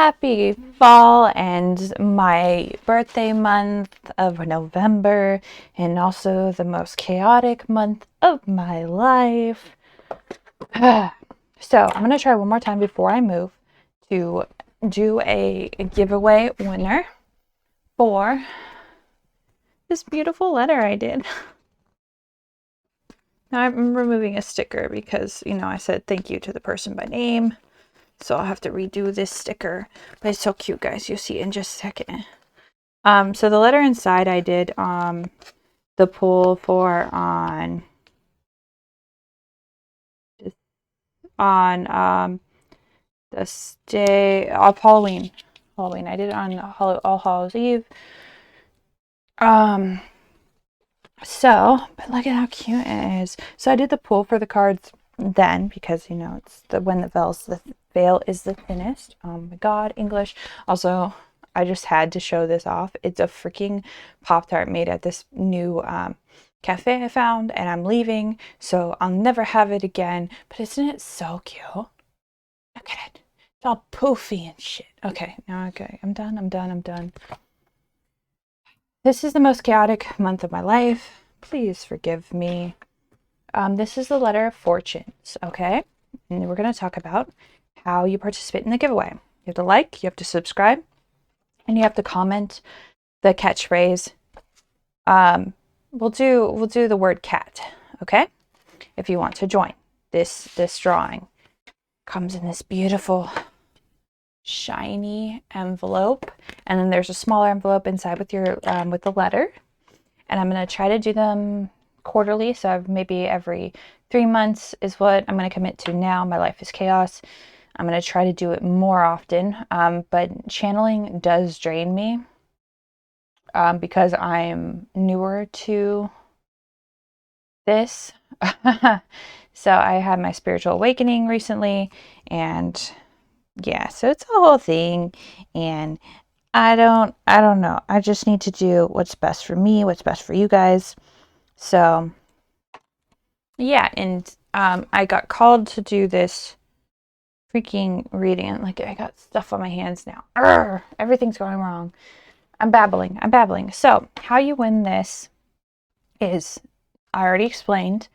happy fall and my birthday month of November, and also the most chaotic month of my life. So I'm going to try one more time before I move to do a giveaway winner for this beautiful letter I did. Now I'm removing a sticker because, I said thank you to the person by name. So I'll have to redo this sticker. But it's so cute, guys. You'll see in just a second. So the letter inside I did the pull for on the day of Halloween. I did it on All Hallows Eve. But look at how cute it is. So I did the pull for the cards then because it's when the veil is the thinnest. Oh my god, English. Also, I just had to show this off. It's a freaking Pop-Tart made at this new cafe I found, and I'm leaving, so I'll never have it again. But isn't it so cute? Look at it. It's all poofy and shit. Okay, I'm done. This is the most chaotic month of my life. Please forgive me. This is the letter of fortunes, okay? And we're going to talk about how you participate in the giveaway. You have to like, you have to subscribe, and you have to comment the catchphrase. We'll do the word cat, okay? If you want to join this drawing. Comes in this beautiful shiny envelope, and then there's a smaller envelope inside with your with the letter. And I'm going to try to do them quarterly, so maybe every 3 months is what I'm going to commit to now. My life is chaos. I'm going to try to do it more often, but channeling does drain me because I'm newer to this. So I had my spiritual awakening recently, and yeah, so it's a whole thing, and I don't know. I just need to do what's best for me, what's best for you guys. So yeah, and I got called to do this freaking reading. Like, I got stuff on my hands now. Urgh, everything's going wrong. I'm babbling. So how you win this is, I already explained,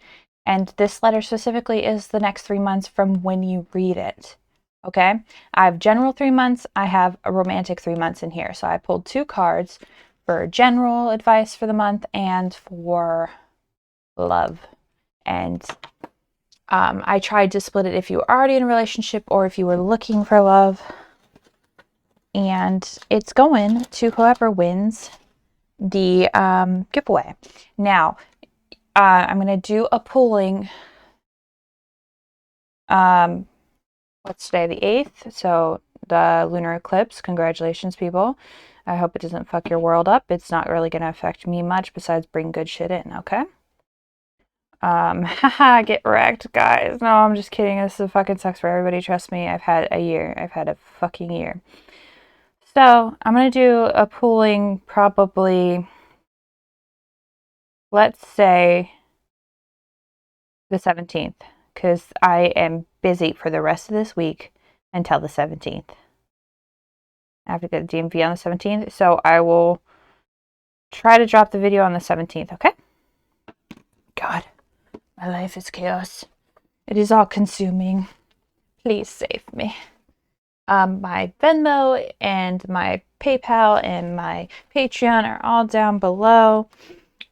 and this letter specifically is the next 3 months from when you read it. Okay, I have general 3 months. I have a romantic 3 months in here. So I pulled 2 cards for general advice for the month and for love. And I tried to split it if you were already in a relationship or if you were looking for love. And it's going to whoever wins the giveaway. Now, I'm going to do a pulling. What's today? The 8th. So the lunar eclipse. Congratulations, people. I hope it doesn't fuck your world up. It's not really going to affect me much besides bring good shit in, okay? Haha, get wrecked, guys. No, I'm just kidding. This is fucking sucks for everybody. Trust me, I've had a year. I've had a fucking year. So I'm going to do a pulling probably, let's say, the 17th, because I am busy for the rest of this week until the 17th. I have to go to DMV on the 17th, so I will try to drop the video on the 17th, okay? God, my life is chaos. It is all consuming. Please save me. My Venmo and my PayPal and my Patreon are all down below.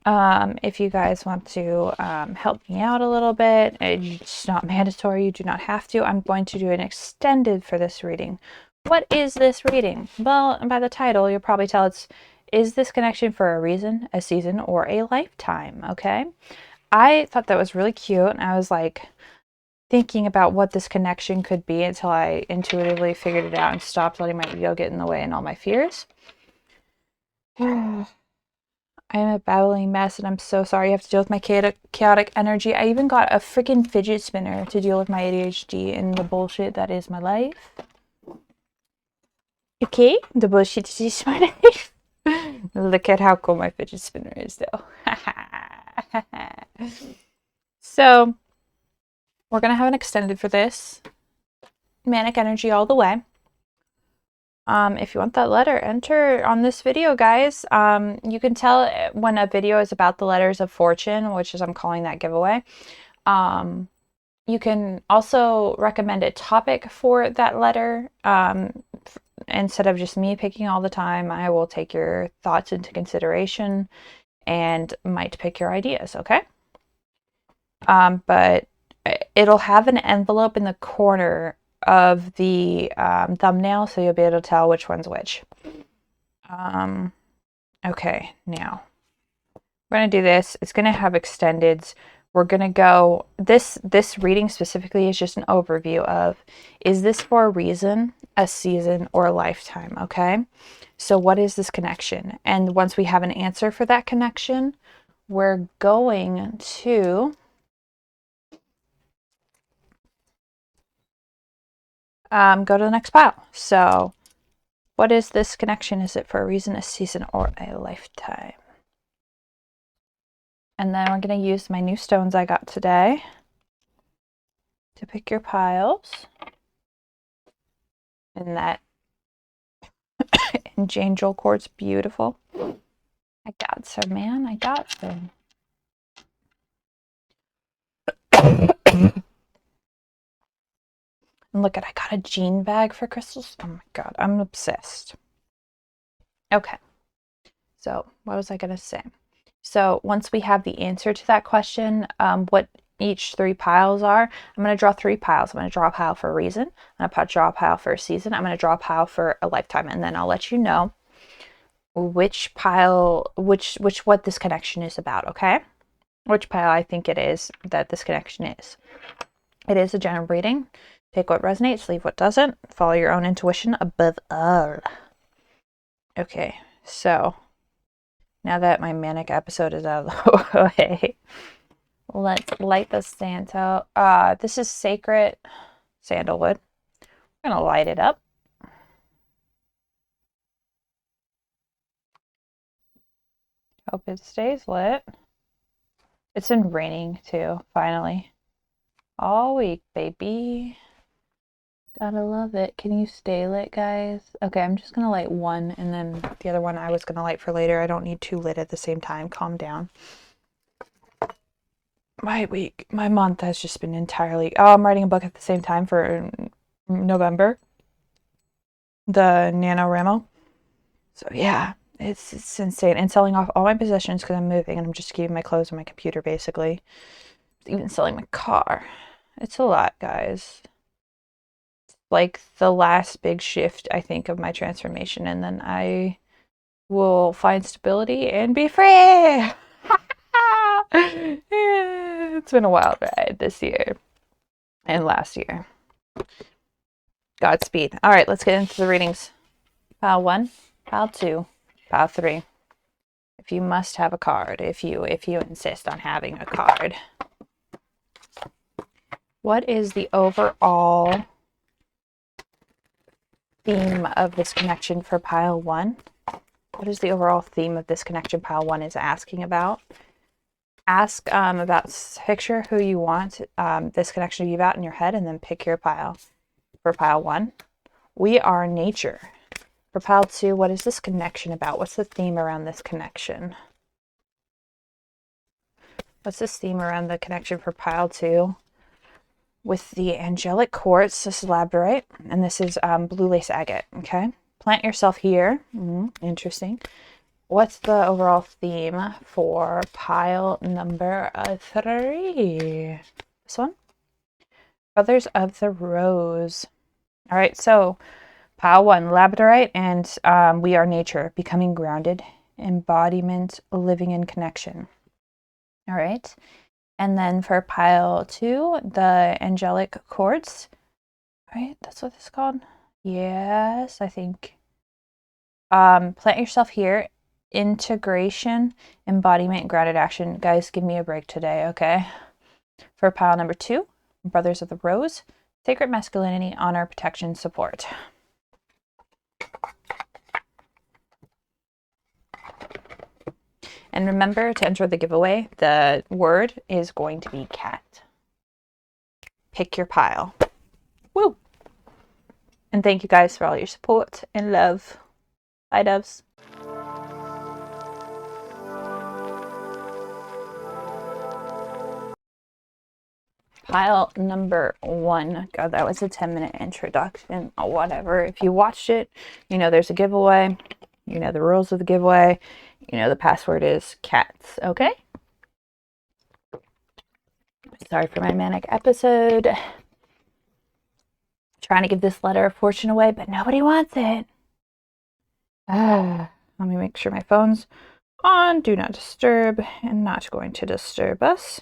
If you guys want to help me out a little bit, it's not mandatory. You do not have to. I'm going to do an extended for this reading. What is this reading? Well, by the title, you'll probably tell is this connection for a reason, a season, or a lifetime? Okay. I thought that was really cute. And I was like thinking about what this connection could be until I intuitively figured it out and stopped letting my ego get in the way and all my fears. I am a babbling mess, and I'm so sorry you have to deal with my chaotic energy. I even got a freaking fidget spinner to deal with my ADHD and the bullshit that is my life. Okay, the bullshit is my life. Look at how cool my fidget spinner is, though. So, we're going to have an extended for this. Manic energy all the way. If you want that letter, enter on this video, guys. You can tell when a video is about the letters of fortune, which is I'm calling that giveaway. You can also recommend a topic for that letter. Instead of just me picking all the time, I will take your thoughts into consideration and might pick your ideas, okay? But it'll have an envelope in the corner of the thumbnail, so you'll be able to tell which one's which. Okay, now we're going to do this. It's going to have extendeds. We're going to go, this reading specifically is just an overview of, is this for a reason, a season, or a lifetime, okay? So what is this connection? And once we have an answer for that connection, we're going to go to the next pile. So what is this connection? Is it for a reason, a season, or a lifetime? And then we're going to use my new stones I got today to pick your piles. And that angel quartz, beautiful. I got some, man. I got some. And look at, I got a jean bag for crystals. Oh my God, I'm obsessed. Okay. So what was I going to say? So once we have the answer to that question, what each 3 piles are, I'm going to draw 3 piles. I'm going to draw a pile for a reason. I'm going to draw a pile for a season. I'm going to draw a pile for a lifetime. And then I'll let you know which pile, what this connection is about, okay? Which pile I think it is that this connection is. It is a general reading. Take what resonates, leave what doesn't. Follow your own intuition above all. Okay, so now that my manic episode is out of the way, let's light the Santa. This is sacred sandalwood. I'm gonna light it up. Hope it stays lit. It's been raining too, finally. All week, baby. Gotta love it. Can you stay lit, guys? Okay, I'm just gonna light one, and then the other one I was gonna light for later. I don't need 2 lit at the same time. Calm down. My month has just been entirely... Oh, I'm writing a book at the same time for November. The NaNoWriMo. So yeah, it's insane. And selling off all my possessions because I'm moving, and I'm just keeping my clothes on my computer, basically. Even selling my car. It's a lot, guys. Like the last big shift, I think, of my transformation, and then I will find stability and be free. Yeah, it's been a wild ride this year and last year. Godspeed. All right, let's get into the readings. Pile 1, pile 2, pile 3. If you must have a card, if you insist on having a card. What is the overall theme of this connection for pile 1? What is the overall theme of this connection pile 1 is asking about? Ask about, picture who you want this connection to be about in your head, and then pick your pile. For pile 1, we are nature. For pile 2, what is this connection about? What's the theme around this connection? What's this theme around the connection for pile 2? With the angelic quartz, this is labradorite, and this is blue lace agate, okay? Plant yourself here. Interesting. What's the overall theme for pile number 3? This one? Brothers of the Rose. All right, so pile 1, labradorite, and we are nature, becoming grounded, embodiment, living in connection. All right. And then for pile 2, the angelic quartz. Right, that's what it's called. Yes, I think. Plant yourself here. Integration, embodiment, grounded action. Guys, give me a break today, okay? For pile number 2, Brothers of the Rose, sacred masculinity, honor, protection, support. And remember to enter the giveaway, the word is going to be cat. Pick your pile. Woo! And thank you guys for all your support and love. Bye, doves. Pile number 1. God, that was a 10-minute introduction or whatever. If you watched it, you know there's a giveaway. You know the rules of the giveaway. You know the password is cats, okay? Sorry for my manic episode. Trying to give this letter of fortune away, but nobody wants it. Let me make sure my phone's on Do Not Disturb and not going to disturb us.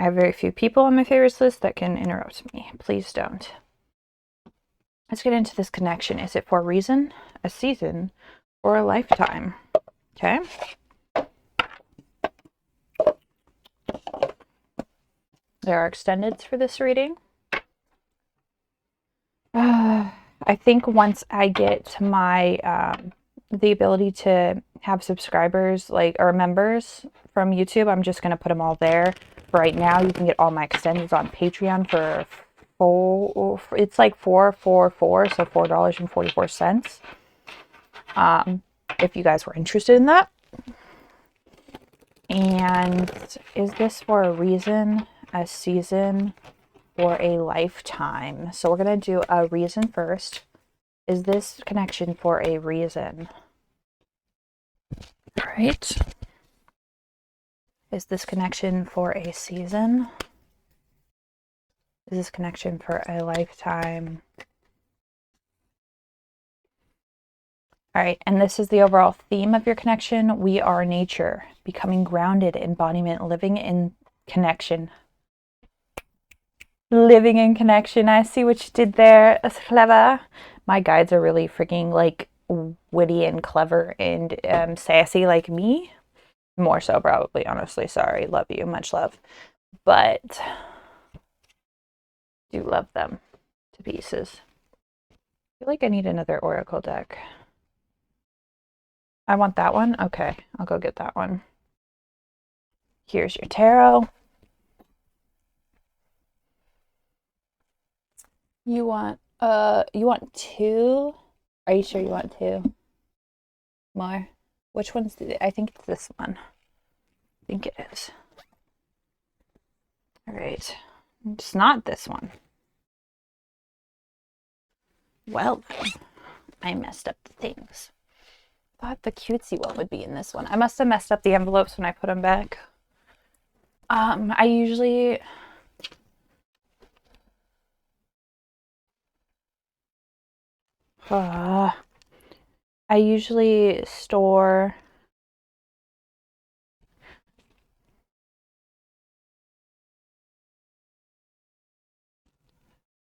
I have very few people on my favorites list that can interrupt me. Please don't. Let's get into this connection. Is it for a reason, a season, or a lifetime? Okay. There are extendeds for this reading. I think once I get my the ability to have subscribers or members from YouTube, I'm just going to put them all there. For right now, you can get all my extendeds on Patreon for it's like $4.44, so $4.44. If you guys were interested in that. And is this for a reason, a season, or a lifetime? So we're going to do a reason first. Is this connection for a reason? All right. Is this connection for a season? Is this connection for a lifetime? All right, and this is the overall theme of your connection. We are nature, becoming grounded, embodiment, living in connection. Living in connection. I see what you did there. That's clever. My guides are really freaking witty and clever and sassy like me. More so, probably, honestly. Sorry. Love you. Much love. But do love them to pieces. I feel like I need another oracle deck. I want that one? Okay. I'll go get that one. Here's your tarot. You want 2? Are you sure you want 2 more? Which one's I think it's this one. I think it is. All right. It's not this one. Well, I messed up the things. I thought the cutesy one would be in this one. I must have messed up the envelopes when I put them back. I usually store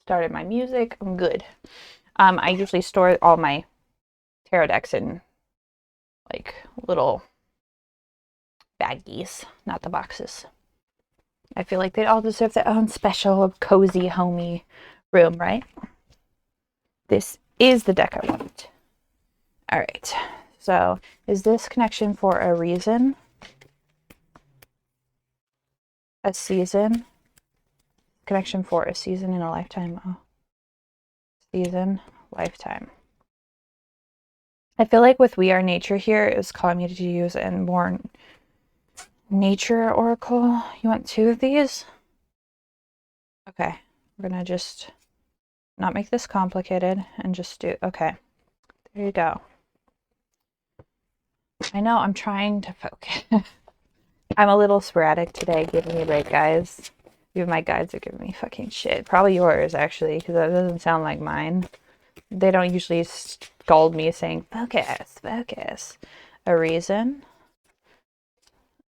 started my music. I'm good. I usually store all my tarot decks in little baggies, not the boxes. I feel like they all deserve their own special, cozy, homey room, right? This is the deck I want. All right. So, is this connection for a reason? A season? Connection for a season in a lifetime. Oh. Season, lifetime. I feel like with We Are Nature here, it was calling me to use a more nature oracle. You want 2 of these? Okay. We're going to just not make this complicated and just do, okay. There you go. I know, I'm trying to focus. I'm a little sporadic today. Give me a break, guys. Even my guides are giving me fucking shit. Probably yours, actually, because that doesn't sound like mine. They don't usually scold me saying, focus, focus. A reason.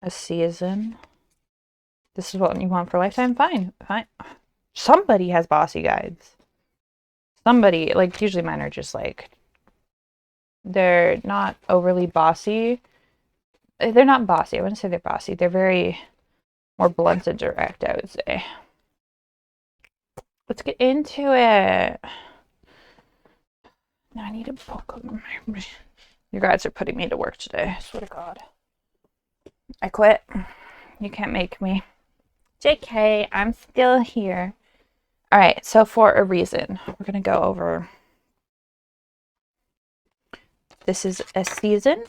A season. This is what you want for lifetime? Fine. Fine. Somebody has bossy guides. Somebody, usually mine are just they're not overly bossy. They're not bossy. I wouldn't say they're bossy. They're very more blunt and direct, I would say. Let's get into it. Now I need a book. Your guides are putting me to work today. I swear to God. I quit. You can't make me. JK, I'm still here. All right, so for a reason, we're going to go over. This is a season.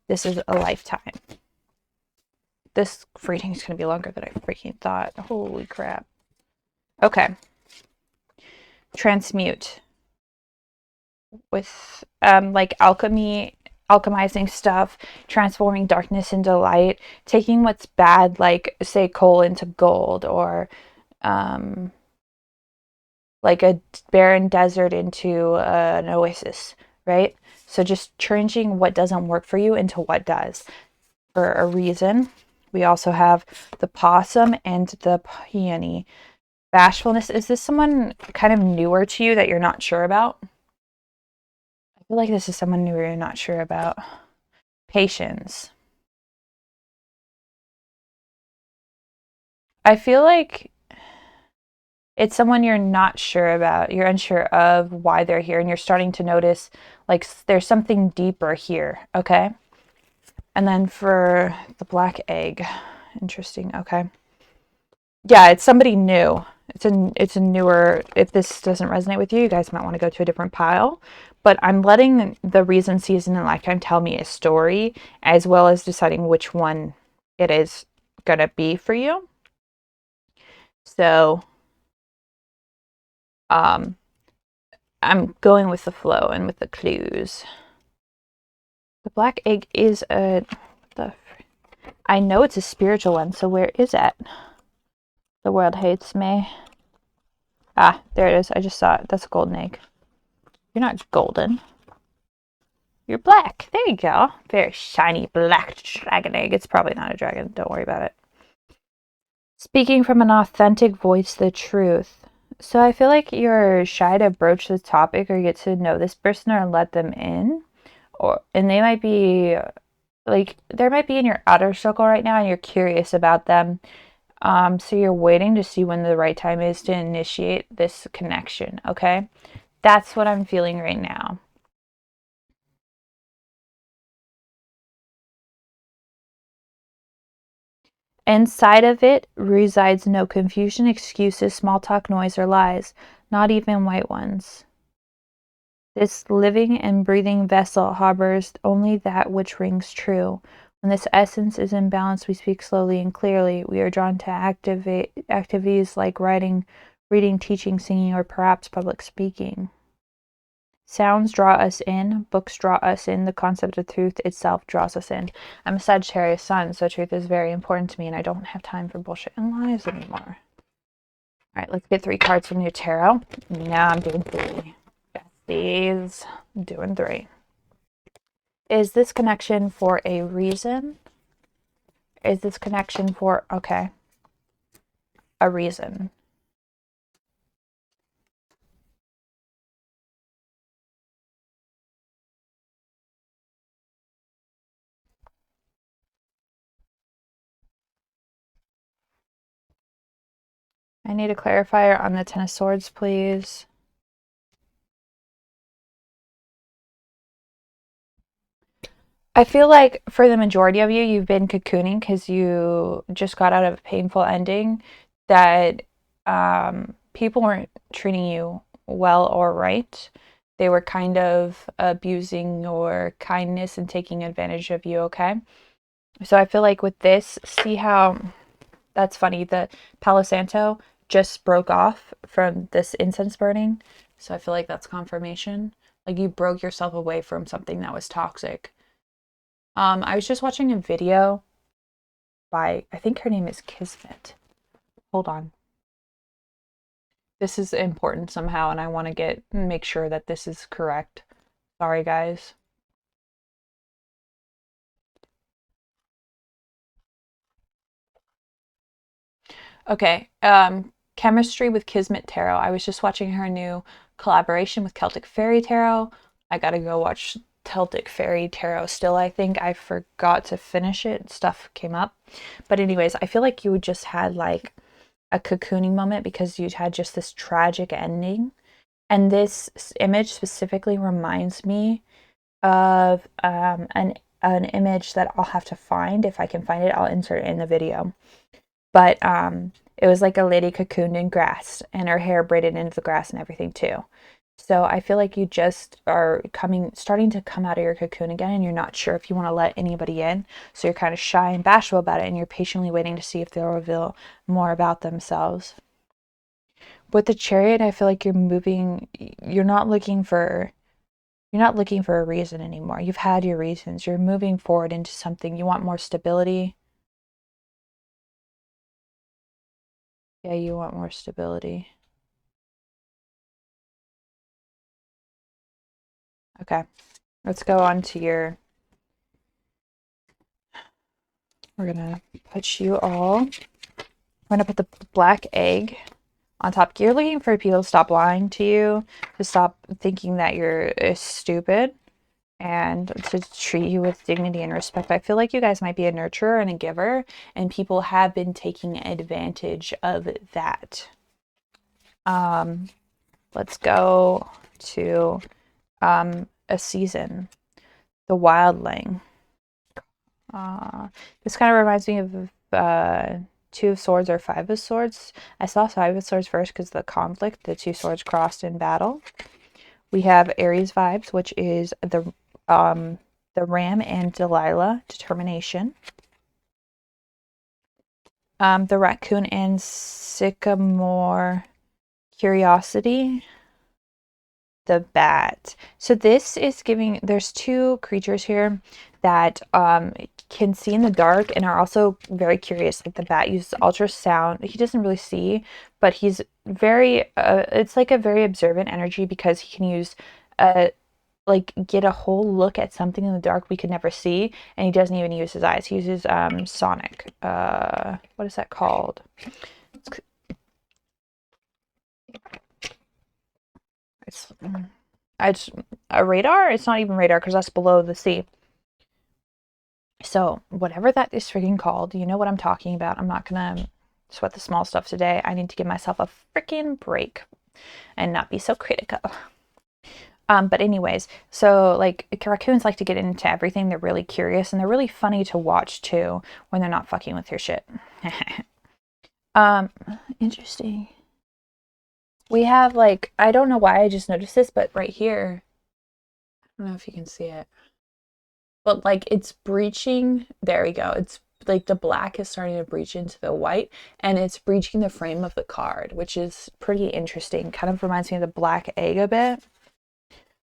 This is a lifetime. This reading is going to be longer than I freaking thought. Holy crap. Okay. Transmute. With like alchemizing stuff, transforming darkness into light, taking what's bad, like say coal into gold, or like a barren desert into an oasis, right? So just changing what doesn't work for you into what does, for a reason. We also have the possum and the peony. Bashfulness. Is this someone kind of newer to you that you're not sure about? I feel like this is someone new you're not sure about. Patience. I feel like it's someone you're not sure about. You're unsure of why they're here, and you're starting to notice like there's something deeper here, okay? And then for the black egg, interesting, okay. Yeah, it's somebody new. It's a newer, if this doesn't resonate with you, you guys might want to go to a different pile. But I'm letting the reason, season, and lifetime tell me a story, as well as deciding which one it is gonna be for you. So I'm going with the flow and with the clues. The black egg is I know it's a spiritual one, so where is it? The world hates me. Ah, there it is. I just saw it. That's a golden egg. You're not golden. You're black. There you go. Very shiny black dragon egg. It's probably not a dragon. Don't worry about it. Speaking from an authentic voice, the truth. So I feel like you're shy to broach the topic or get to know this person or let them in. And they might be like, they might be in your outer circle right now and you're curious about them. So you're waiting to see when the right time is to initiate this connection, okay? That's what I'm feeling right now. Inside of it resides no confusion, excuses, small talk, noise, or lies, not even white ones. This living and breathing vessel harbors only that which rings true. When this essence is in balance, we speak slowly and clearly. We are drawn to activities like writing, reading, teaching, singing, or perhaps public speaking. Sounds draw us in, books draw us in, the concept of truth itself draws us in. I'm a Sagittarius sun, so truth is very important to me, and I don't have time for bullshit and lies anymore. All right, let's get 3 cards from your tarot. Now I'm doing 3. Besties, I'm doing 3. Is this connection for a reason? Is this connection for, okay, a reason? I need a clarifier on the Ten of Swords, please. I feel like for the majority of you, you've been cocooning because you just got out of a painful ending that people weren't treating you well or right. They were kind of abusing your kindness and taking advantage of you, okay? So I feel like with this, see how that's funny. The Palo Santo just broke off from this incense burning. So I feel like that's confirmation. Like you broke yourself away from something that was toxic. I was just watching a video by, I think her name is Kismet. Hold on. This is important somehow, and I want to make sure that this is correct. Sorry, guys. Okay, Chemistry with Kismet Tarot. I was just watching her new collaboration with Celtic Fairy Tarot. I gotta go watch Celtic Fairy Tarot still. I think I forgot to finish it. Stuff came up. But anyways, I feel like you just had like a cocooning moment because you had just this tragic ending. And this image specifically reminds me of an image that I'll have to find. If I can find it, I'll insert it in the video. But It was like a lady cocooned in grass and her hair braided into the grass and everything too. So I feel like you just are starting to come out of your cocoon again, and you're not sure if you want to let anybody in. So you're kind of shy and bashful about it, and you're patiently waiting to see if they'll reveal more about themselves. With the Chariot, I feel like you're not looking for a reason anymore. You've had your reasons. You're moving forward into something. You want more stability. Yeah, you want more stability. Okay. Let's go on to we're gonna put you all, we're gonna put the black egg on top. You're looking for people to stop lying to you, to stop thinking that you're stupid, and to treat you with dignity and respect. I feel like you guys might be a nurturer and a giver, and people have been taking advantage of that. Let's go to a season, the wildling. This kind of reminds me of Two of Swords or Five of Swords. I saw Five of Swords first because the conflict, the two swords crossed in battle. We have Aries vibes, which is the Ram and Delilah, determination. The Raccoon and Sycamore, curiosity. The Bat. So this is giving, there's two creatures here that can see in the dark and are also very curious. Like the Bat uses ultrasound. He doesn't really see, but he's very, it's like a very observant energy because he can use, like get a whole look at something in the dark we could never see. And he doesn't even use his eyes. He uses sonic. What is that called? It's a radar. It's not even radar because that's below the sea. So whatever that is freaking called, you know what I'm talking about. I'm not gonna sweat the small stuff today. I need to give myself a freaking break and not be so critical. But anyways, so like raccoons like to get into everything. They're really curious and they're really funny to watch too when they're not fucking with your shit. Interesting. We have like, I don't know why I just noticed this, but right here, I don't know if you can see it, but like it's breaching. There we go. It's like the black is starting to breach into the white and it's breaching the frame of the card, which is pretty interesting. Kind of reminds me of the black egg a bit,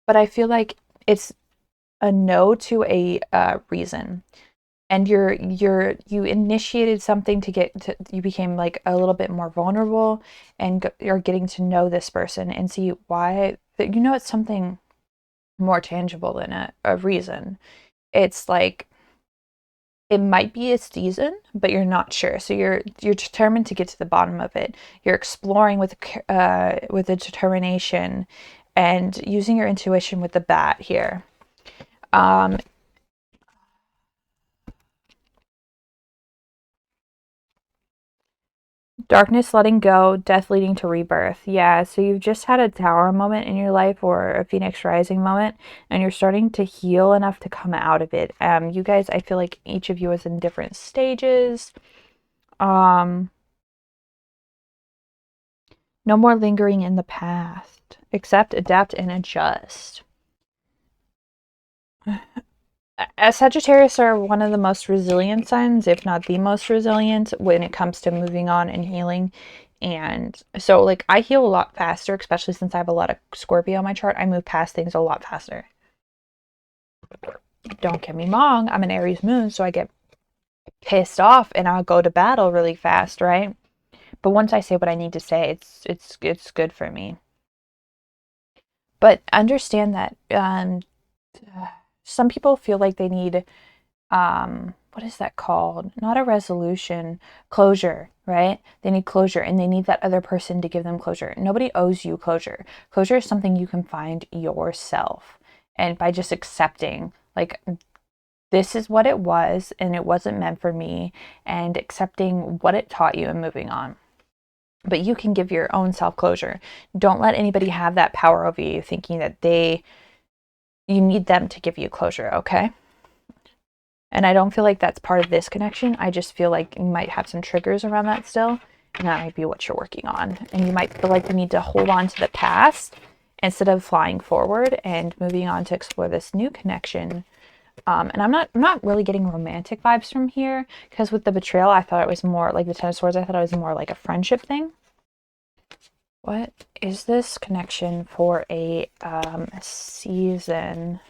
but I feel like it's a no to a reason. And you initiated something to get to, you became like a little bit more vulnerable and you're getting to know this person and see why, you know, it's something more tangible than a reason. It's like it might be a season, but you're not sure. So you're determined to get to the bottom of it. You're exploring with a determination and using your intuition with the Bat here. Darkness letting go, death leading to rebirth. Yeah, so you've just had a tower moment in your life or a phoenix rising moment, and you're starting to heal enough to come out of it. You guys, I feel like each of you is in different stages. No more lingering in the past. Accept, adapt, and adjust. As Sagittarius are one of the most resilient signs, if not the most resilient, when it comes to moving on and healing. And so, like, I heal a lot faster, especially since I have a lot of Scorpio on my chart. I move past things a lot faster. Don't get me wrong, I'm an Aries moon, so I get pissed off and I'll go to battle really fast, right? But once I say what I need to say, it's good for me. But understand that some people feel like they need what is that called? Not a resolution, closure, right? They need closure and they need that other person to give them closure. Nobody owes you closure. Closure is something you can find yourself. And by just accepting, like, this is what it was and it wasn't meant for me, and accepting what it taught you and moving on. But you can give your own self closure. Don't let anybody have that power over you, thinking that you need them to give you closure, okay? And I don't feel like that's part of this connection. I just feel like you might have some triggers around that still. And that might be what you're working on. And you might feel like you need to hold on to the past instead of flying forward and moving on to explore this new connection. And I'm not really getting romantic vibes from here, because with the betrayal, I thought it was more like the Ten of Swords. I thought it was more like a friendship thing. What is this connection for a season?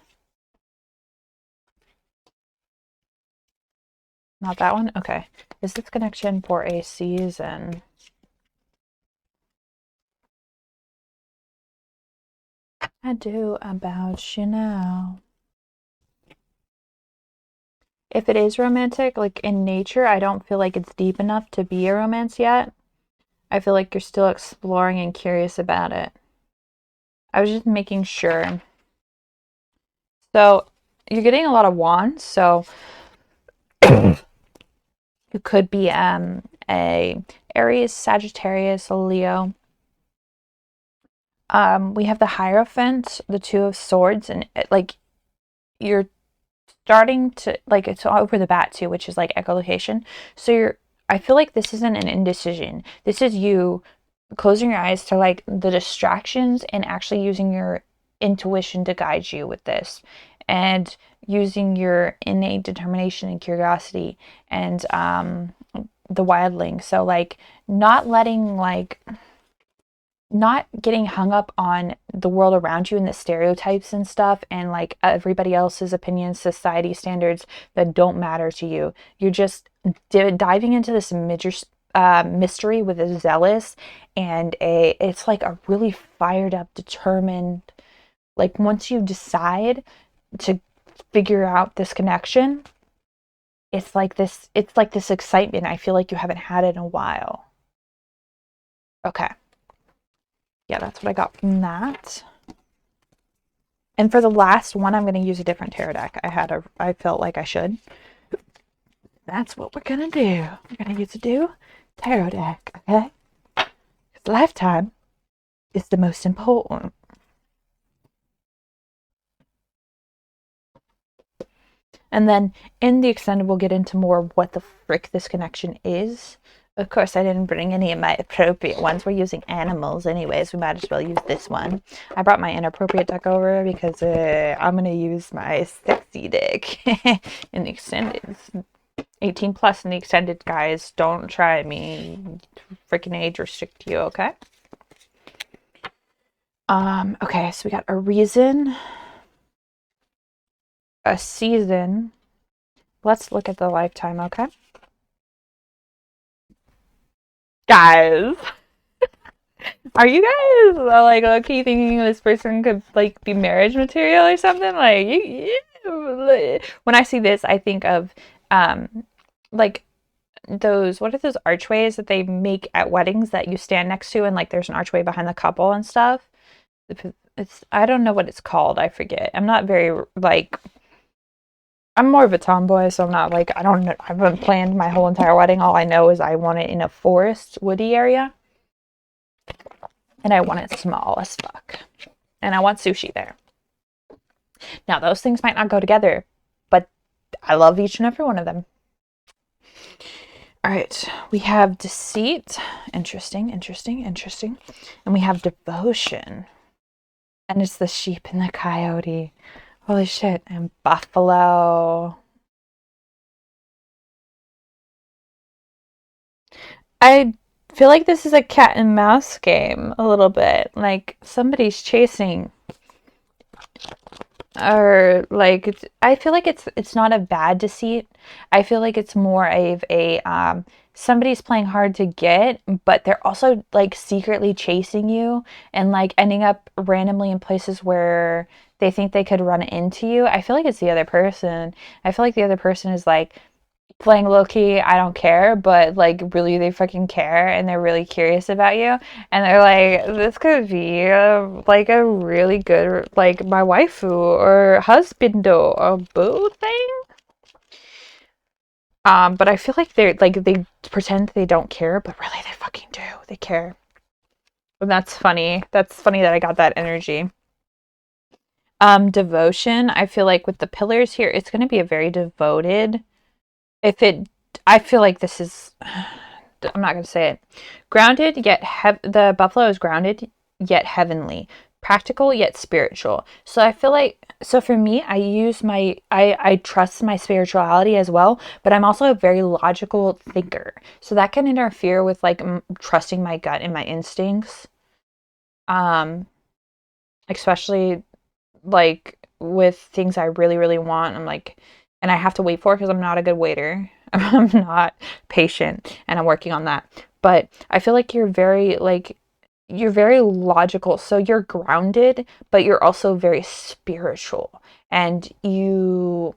Not that one? Okay. Is this connection for a season? I do about you now. If it is romantic, like in nature, I don't feel like it's deep enough to be a romance yet. I feel like you're still exploring and curious about it. I was just making sure. So you're getting a lot of wands, so it could be a Aries, Sagittarius, Leo. We have the Hierophant, the Two of Swords, and like you're starting to, like, it's over the bat too, which is like echolocation. So I feel like this isn't an indecision. This is you closing your eyes to like the distractions and actually using your intuition to guide you with this, and using your innate determination and curiosity and the wildling. So like not letting like not getting hung up on the world around you and the stereotypes and stuff and like everybody else's opinions, society standards that don't matter to you. You're just diving into this mystery with a zealous and it's like a really fired up, determined, like once you decide to figure out this connection, it's like this excitement I feel like you haven't had in a while. Okay. Yeah, that's what I got from that. And for the last one, I'm going to use a different tarot deck. I felt like I should. That's what we're going to do. We're going to use a tarot deck, okay? Because lifetime is the most important. And then in the extended, we'll get into more what the frick this connection is. Of course, I didn't bring any of my appropriate ones. We're using animals anyways. We might as well use this one. I brought my inappropriate deck over because I'm going to use my sexy deck in the extended. 18 plus in the extended, guys. Don't try me. Freaking age restrict you, okay? Okay, so we got a reason, a season. Let's look at the lifetime, okay? Guys, are you guys like low-key thinking this person could like be marriage material or something? Like, when I see this, I think of like those, what are those archways that they make at weddings that you stand next to and like there's an archway behind the couple and stuff? It's, I don't know what it's called. I forget. I'm not very like, I'm more of a tomboy, so I'm not like, I haven't planned my whole entire wedding. All I know is I want it in a forest, woody area. And I want it small as fuck. And I want sushi there. Now, those things might not go together, but I love each and every one of them. All right, we have deceit. Interesting. And we have devotion. And it's the sheep and the coyote. Holy shit. And buffalo. I feel like this is a cat and mouse game a little bit. Like somebody's chasing, or like I feel like it's not a bad deceit. I feel like it's more of a somebody's playing hard to get, but they're also like secretly chasing you and like ending up randomly in places where they think they could run into you. I feel like it's the other person. I feel like the other person is like playing low key, I don't care, but like really they fucking care and they're really curious about you, and they're like, this could be like a really good like my waifu or husbando or boo thing. But I feel like they pretend they don't care, but really they fucking do. They care. And that's funny. That's funny that I got that energy. Devotion. I feel like with the pillars here, it's going to be a very devoted. I feel like this is I'm not going to say it. Grounded yet the buffalo is grounded yet heavenly, practical yet spiritual. So I feel like, so for me, I use I trust my spirituality as well, but I'm also a very logical thinker. So that can interfere with like trusting my gut and my instincts. Um, Especially like with things I really, really want. I'm like, and I have to wait for it because I'm not a good waiter. I'm not patient, and I'm working on that. But I feel like you're very logical. So you're grounded, but you're also very spiritual. And you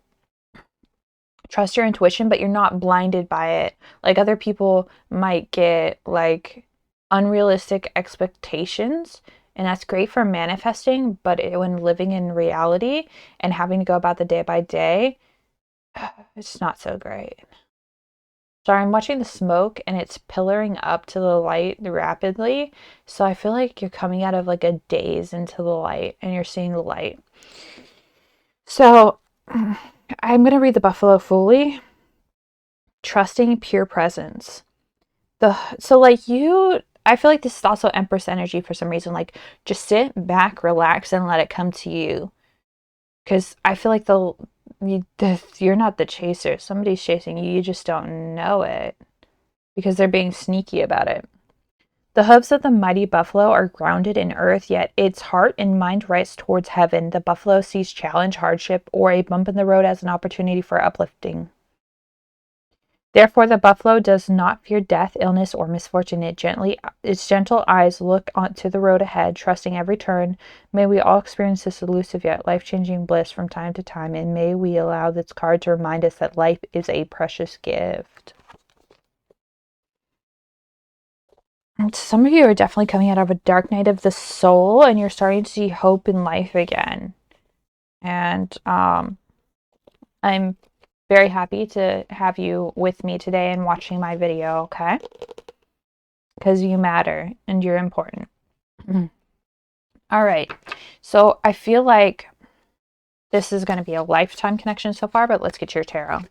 trust your intuition, but you're not blinded by it. Like other people might get like unrealistic expectations, and that's great for manifesting, but when living in reality and having to go about the day by day, it's not so great. Sorry, I'm watching the smoke and it's pillaring up to the light rapidly. So I feel like you're coming out of like a daze into the light and you're seeing the light. So I'm going to read the buffalo fully. Trusting pure presence. So like I feel like this is also Empress energy for some reason. Like just sit back, relax, and let it come to you. Because I feel like you're not the chaser. Somebody's chasing you. You just don't know it because they're being sneaky about it. The hooves of the mighty buffalo are grounded in earth, yet its heart and mind rise towards heaven. The buffalo sees challenge, hardship, or a bump in the road as an opportunity for uplifting. Therefore, the buffalo does not fear death, illness, or misfortune. Its gentle eyes look onto the road ahead, trusting every turn. May we all experience this elusive yet life-changing bliss from time to time, and may we allow this card to remind us that life is a precious gift. And some of you are definitely coming out of a dark night of the soul, and you're starting to see hope in life again. And I'm very happy to have you with me today and watching my video, okay? Because you matter and you're important. All right. So I feel like this is going to be a lifetime connection so far, but let's get your tarot.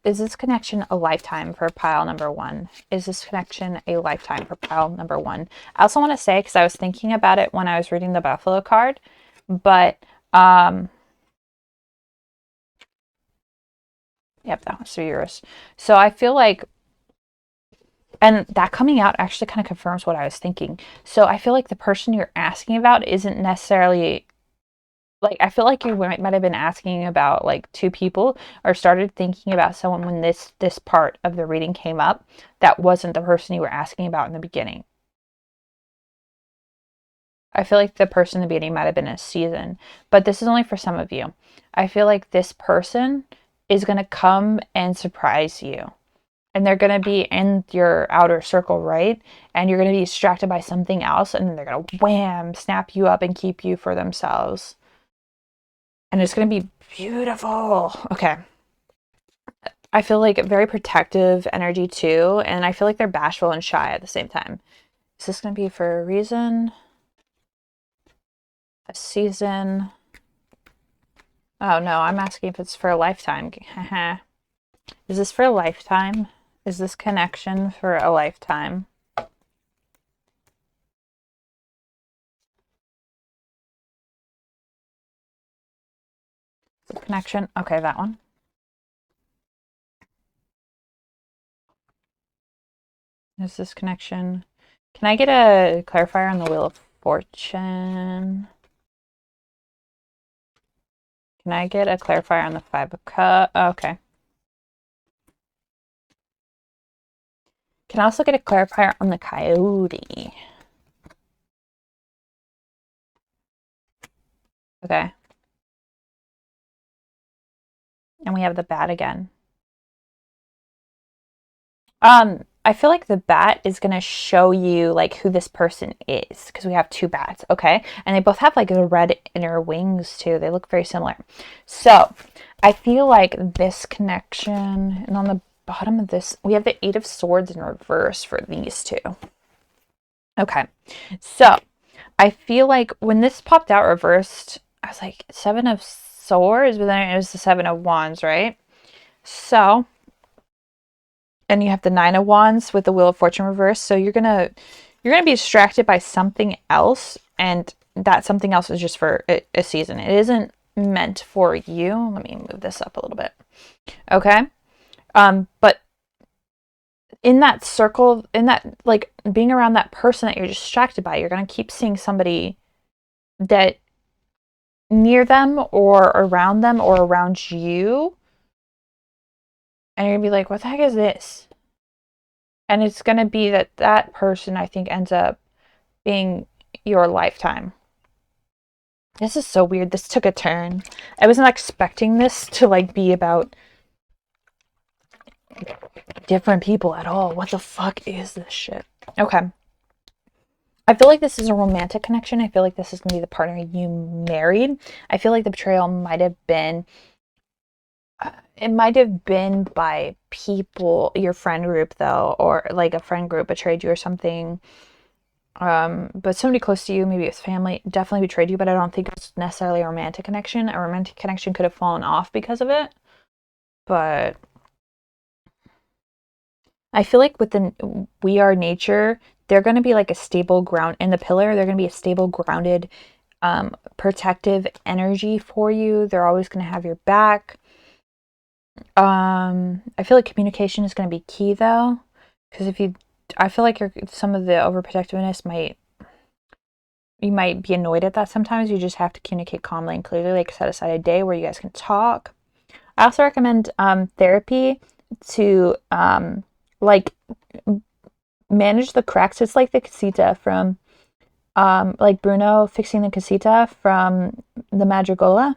Is this connection a lifetime for pile number 1? Is this connection a lifetime for pile number 1? I also want to say, because I was thinking about it when I was reading the Buffalo card, but yep, that was 3 years. So I feel like, and that coming out actually kind of confirms what I was thinking. So I feel like the person you're asking about isn't necessarily, like, I feel like you might have been asking about like 2 people, or started thinking about someone when this part of the reading came up that wasn't the person you were asking about in the beginning. I feel like the person in the beginning might have been a season, but this is only for some of you. I feel like this person is going to come and surprise you. And they're going to be in your outer circle, right? And you're going to be distracted by something else, and then they're going to wham, snap you up and keep you for themselves. And it's going to be beautiful. Okay. I feel like very protective energy too, and I feel like they're bashful and shy at the same time. Is this going to be for a reason? A season? Oh no, I'm asking if it's for a lifetime. Is this for a lifetime? Is this connection for a lifetime? Connection. Okay, that one. Is this connection? Can I get a clarifier on the Wheel of Fortune? Can I get a clarifier on the 5 of Cups? Okay. Can I also get a clarifier on the Coyote? Okay. And we have the Bat again. I feel like the bat is going to show you like who this person is, because we have 2 bats, okay? And they both have like the red inner wings too. They look very similar. So I feel like this connection, and on the bottom of this, we have the 8 of Swords in reverse for these 2. Okay, so I feel like when this popped out reversed, I was like 7 of Swords, but then it was the 7 of Wands, right? So and you have the Nine of Wands with the Wheel of Fortune reversed. So you're gonna be distracted by something else, and that something else is just for a season. It isn't meant for you. Let me move this up a little bit. Okay. But in that circle, in that, like, being around that person that you're distracted by, you're gonna keep seeing somebody that near them or around them or around you, and you're gonna be like, what the heck is this? And it's gonna be that person, I think, ends up being your lifetime. This is so weird. This took a turn. I wasn't expecting this to like be about different people at all. What the fuck is this shit? Okay. I feel like this is a romantic connection. I feel like this is going to be the partner you married. I feel like the betrayal might have been it might have been by people, your friend group though, or like a friend group betrayed you or something. But somebody close to you, maybe it's family, definitely betrayed you, but I don't think it's necessarily a romantic connection. A romantic connection could have fallen off because of it. But I feel like with the We Are Nature, they're going to be like a stable ground in the pillar. They're going to be a stable, grounded, protective energy for you. They're always going to have your back. I feel like communication is going to be key though, because I feel like some of the overprotectiveness you might be annoyed at that sometimes. You just have to communicate calmly and clearly, like set aside a day where you guys can talk. I also recommend therapy to like manage the cracks. It's like the casita from like Bruno fixing the casita from the Madrigola.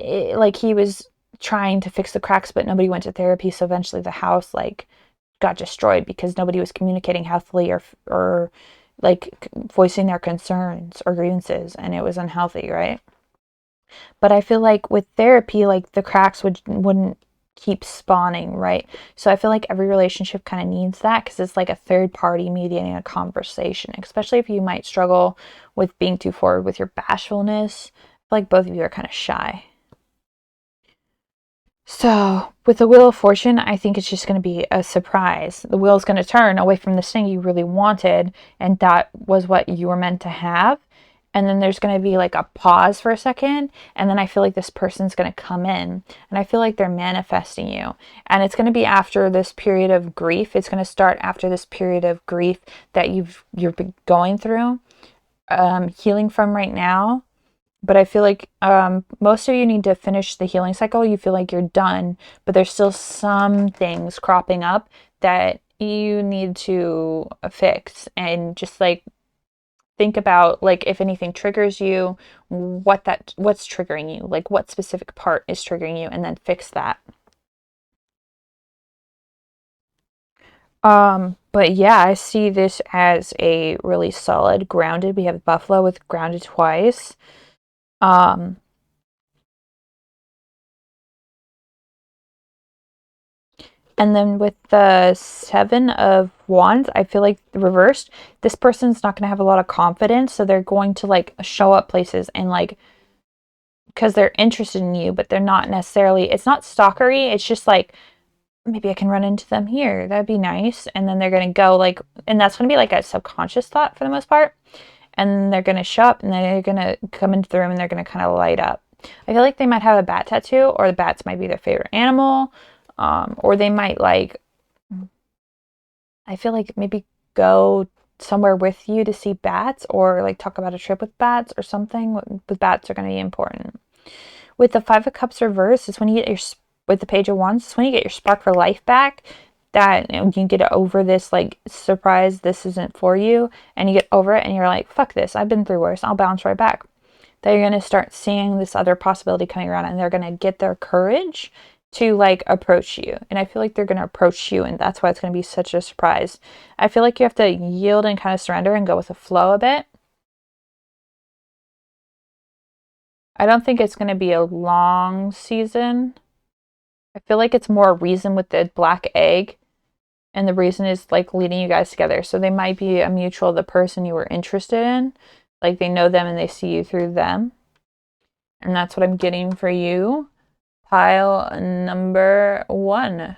Like he was trying to fix the cracks, but nobody went to therapy, so eventually the house like got destroyed because nobody was communicating healthily or like voicing their concerns or grievances, and it was unhealthy, right? But I feel like with therapy, like the cracks wouldn't keep spawning, right? So I feel like every relationship kind of needs that because it's like a third party mediating a conversation, especially if you might struggle with being too forward with your bashfulness. I feel like both of you are kind of shy. So with the Wheel of Fortune, I think it's just going to be a surprise. The wheel is going to turn away from this thing you really wanted, and that was what you were meant to have. And then there's going to be like a pause for a second, and then I feel like this person's going to come in, and I feel like they're manifesting you. And it's going to be after this period of grief. It's going to start after this period of grief that you're going through, healing from right now. But I feel like most of you need to finish the healing cycle. You feel like you're done, but there's still some things cropping up that you need to fix. And just like think about like if anything triggers you, what's triggering you, like what specific part is triggering you, and then fix that. But yeah, I see this as a really solid grounded. We have Buffalo with grounded twice. Um, And then with the Seven of Wands, I feel like reversed, this person's not going to have a lot of confidence. So they're going to like show up places and like, because they're interested in you, but they're not necessarily, it's not stalkery. It's just like, maybe I can run into them here. That'd be nice. And then they're going to go like, and that's going to be like a subconscious thought for the most part. And they're going to show up and then they're going to come into the room and they're going to kind of light up. I feel like they might have a bat tattoo, or the bats might be their favorite animal. Or they might like, I feel like maybe go somewhere with you to see bats, or like talk about a trip with bats or something. With bats are going to be important. With the Five of Cups reverse, it's when you get with the Page of Wands, it's when you get your spark for life back. That you can get over this like surprise, this isn't for you, and you get over it and you're like, fuck this, I've been through worse, I'll bounce right back. That you're going to start seeing this other possibility coming around, and they're going to get their courage to like approach you. And I feel like they're going to approach you, and that's why it's going to be such a surprise. I feel like you have to yield and kind of surrender and go with the flow a bit. I don't think it's going to be a long season. I feel like it's more reason with the black egg, and the reason is like leading you guys together. So they might be a mutual, the person you were interested in, like they know them and they see you through them. And that's what I'm getting for you. pile number 1.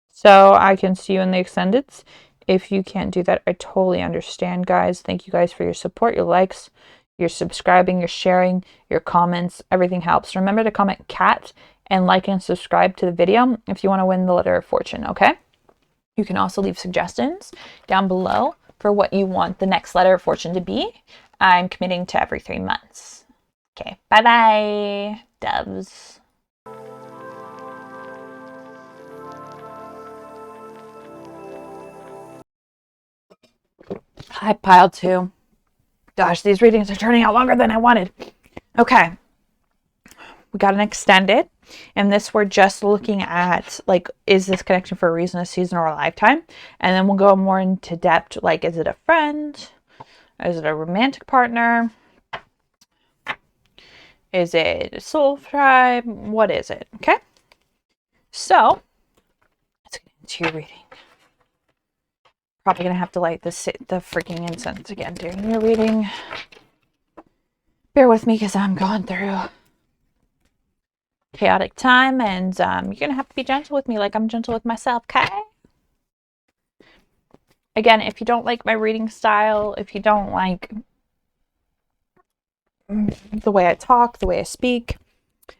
So I can see you in the extendeds. If you can't do that, I totally understand, guys. Thank you guys for your support, your likes, your subscribing, your sharing, your comments. Everything helps. Remember to comment cat and like and subscribe to the video if you want to win the letter of fortune, okay? You can also leave suggestions down below for what you want the next letter of fortune to be. I'm committing to every 3 months. Okay, bye-bye, doves. Hi, pile 2. Gosh, these readings are turning out longer than I wanted. Okay, we got an extended, and this we're just looking at, like, is this connection for a reason, a season, or a lifetime? And then we'll go more into depth, like, is it a friend? Is it a romantic partner? Is it a soul tribe? What is it? Okay, so let's get into your reading. Probably gonna have to light the freaking incense again during your reading. Bear with me because I'm going through chaotic time, and you're gonna have to be gentle with me like I'm gentle with myself, okay? Again, if you don't like my reading style, if you don't like the way I talk, the way I speak,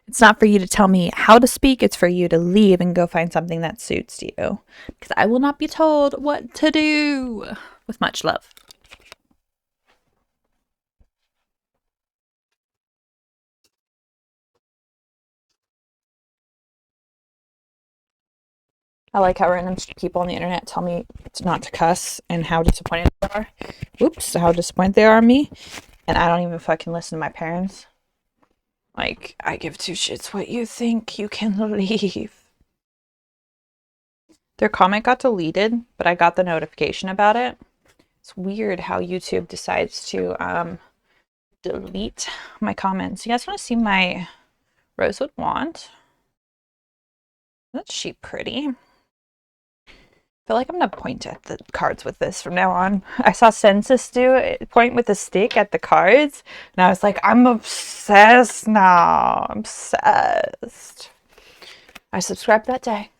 it's not for you to tell me how to speak. It's for you to leave and go find something that suits you, because I will not be told what to do. With much love. I like how random people on the internet tell me not to cuss and how disappointed they are. Oops, how disappointed they are in me. And I don't even fucking listen to my parents. Like, I give 2 shits what you think. You can leave. Their comment got deleted, but I got the notification about it. It's weird how YouTube decides to delete my comments. You guys want to see my rosewood wand? Isn't she pretty? I feel like I'm gonna point at the cards with this from now on. I saw Census do it, point with a stick at the cards, and I was like, I'm obsessed now. I'm obsessed. I subscribed that day.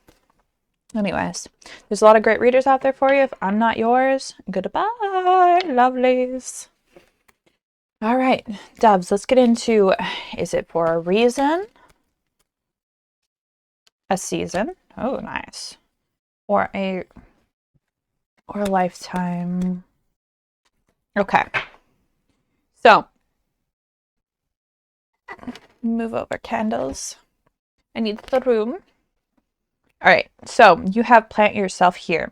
Anyways, there's a lot of great readers out there for you. If I'm not yours, goodbye, lovelies. All right, doves, let's get into, is it for a reason, a season, oh nice, or a lifetime? Okay, so move over candles. I need the room. All right, so you have plant yourself here.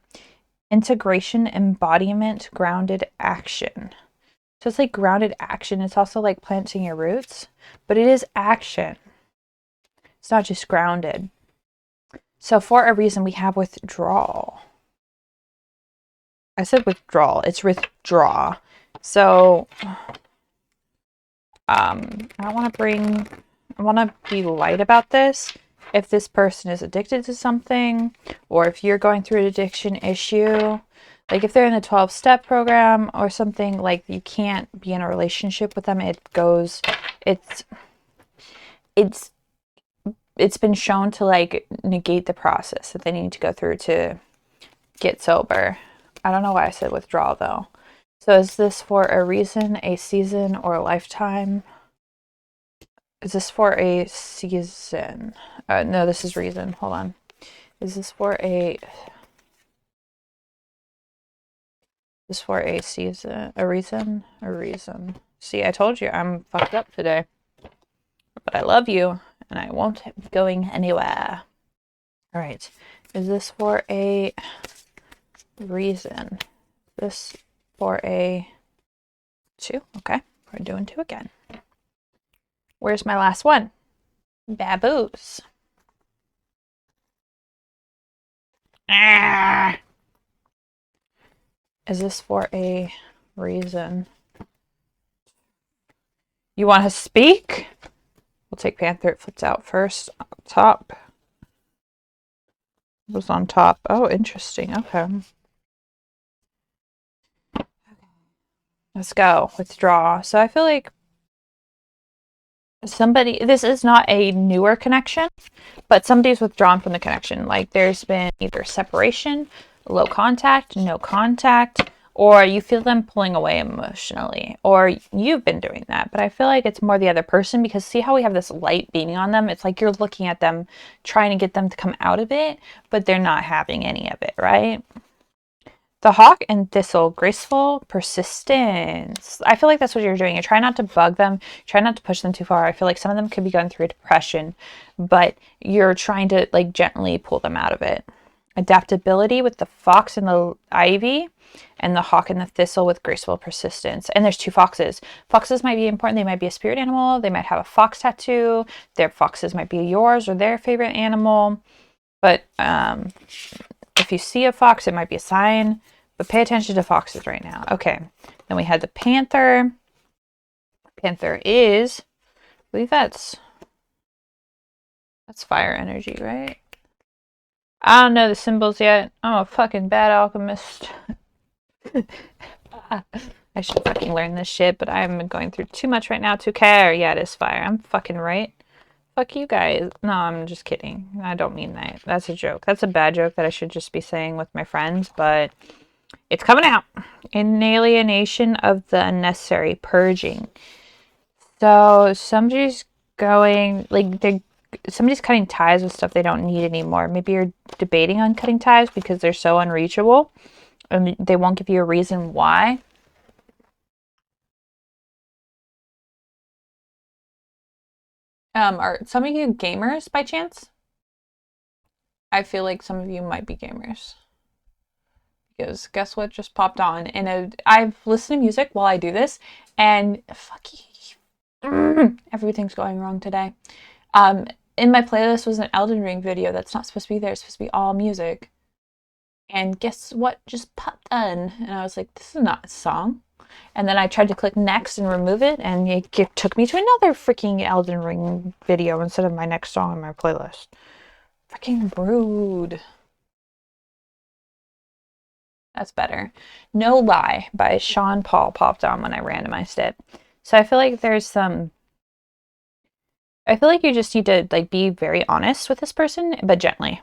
Integration, embodiment, grounded action. So it's like grounded action. It's also like planting your roots, but it is action. It's not just grounded. So for a reason, we have withdrawal. I said withdrawal. It's withdraw. So I want to be light about this. If this person is addicted to something, or if you're going through an addiction issue, like if they're in the 12-step program or something, like you can't be in a relationship with them. It's been shown to like negate the process that they need to go through to get sober. I don't know why I said withdrawal though. So is this for a reason, a season, or a lifetime? Is this for a season? No, this is reason. Hold on. Is this for a season? A reason? A reason. See, I told you I'm fucked up today. But I love you, and I won't be going anywhere. All right. Is this for a reason? This for a 2? Okay. We're doing 2 again. Where's my last one? Baboos. Ah! Is this for a reason? You want to speak? We'll take Panther. It flips out first. Top. It was on top. Oh, interesting. Okay. Let's go. Withdraw. So I feel like somebody, this is not a newer connection, but somebody's withdrawn from the connection. Like there's been either separation, low contact, no contact, or you feel them pulling away emotionally, or you've been doing that. But I feel like it's more the other person, because see how we have this light beaming on them? It's like you're looking at them, trying to get them to come out of it, but they're not having any of it, right? The hawk and thistle, graceful persistence. I feel like that's what you're doing. You're trying not to bug them, try not to push them too far. I feel like some of them could be going through a depression, but you're trying to like gently pull them out of it. Adaptability with the fox and the ivy, and the hawk and the thistle with graceful persistence. And there's two foxes. Foxes might be important. They might be a spirit animal. They might have a fox tattoo. Their foxes might be yours or their favorite animal. But if you see a fox, it might be a sign. But pay attention to foxes right now. Okay. Then we had the panther. Panther is, I believe that's fire energy, right? I don't know the symbols yet. I'm a fucking bad alchemist. I should fucking learn this shit, but I'm going through too much right now to care. Yeah, it is fire. I'm fucking right. Fuck you guys. No, I'm just kidding. I don't mean that. That's a joke. That's a bad joke that I should just be saying with my friends, but it's coming out. Alienation of the unnecessary, purging. So somebody's going, like, somebody's cutting ties with stuff they don't need anymore. Maybe you're debating on cutting ties because they're so unreachable and they won't give you a reason why. Are some of you gamers by chance? I feel like some of you might be gamers. Because guess what just popped on? And I've listened to music while I do this, and fuck you. Everything's going wrong today. In my playlist was an Elden Ring video that's not supposed to be there. It's supposed to be all music. And guess what just popped on? And I was like, this is not a song. And then I tried to click next and remove it, and it took me to another freaking Elden Ring video instead of my next song on my playlist. Freaking rude. That's better. No Lie by Sean Paul popped on when I randomized it. So I feel like I feel like you just need to like be very honest with this person, but gently.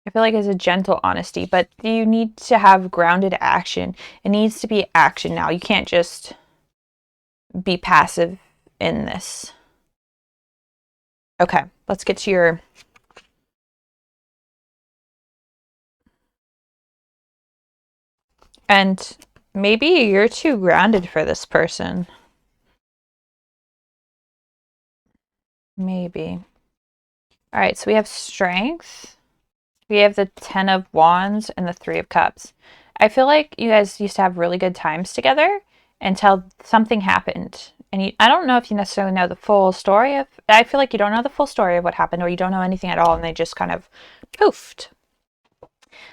I feel like it's a gentle honesty, but you need to have grounded action. It needs to be action now. You can't just be passive in this. Okay, let's get to your... And maybe you're too grounded for this person. Maybe. All right, so we have strength. We have the 10 of Wands and the 3 of Cups. I feel like you guys used to have really good times together until something happened. And I don't know if you necessarily know the full story of... I feel like you don't know the full story of what happened, or you don't know anything at all, and they just kind of poofed.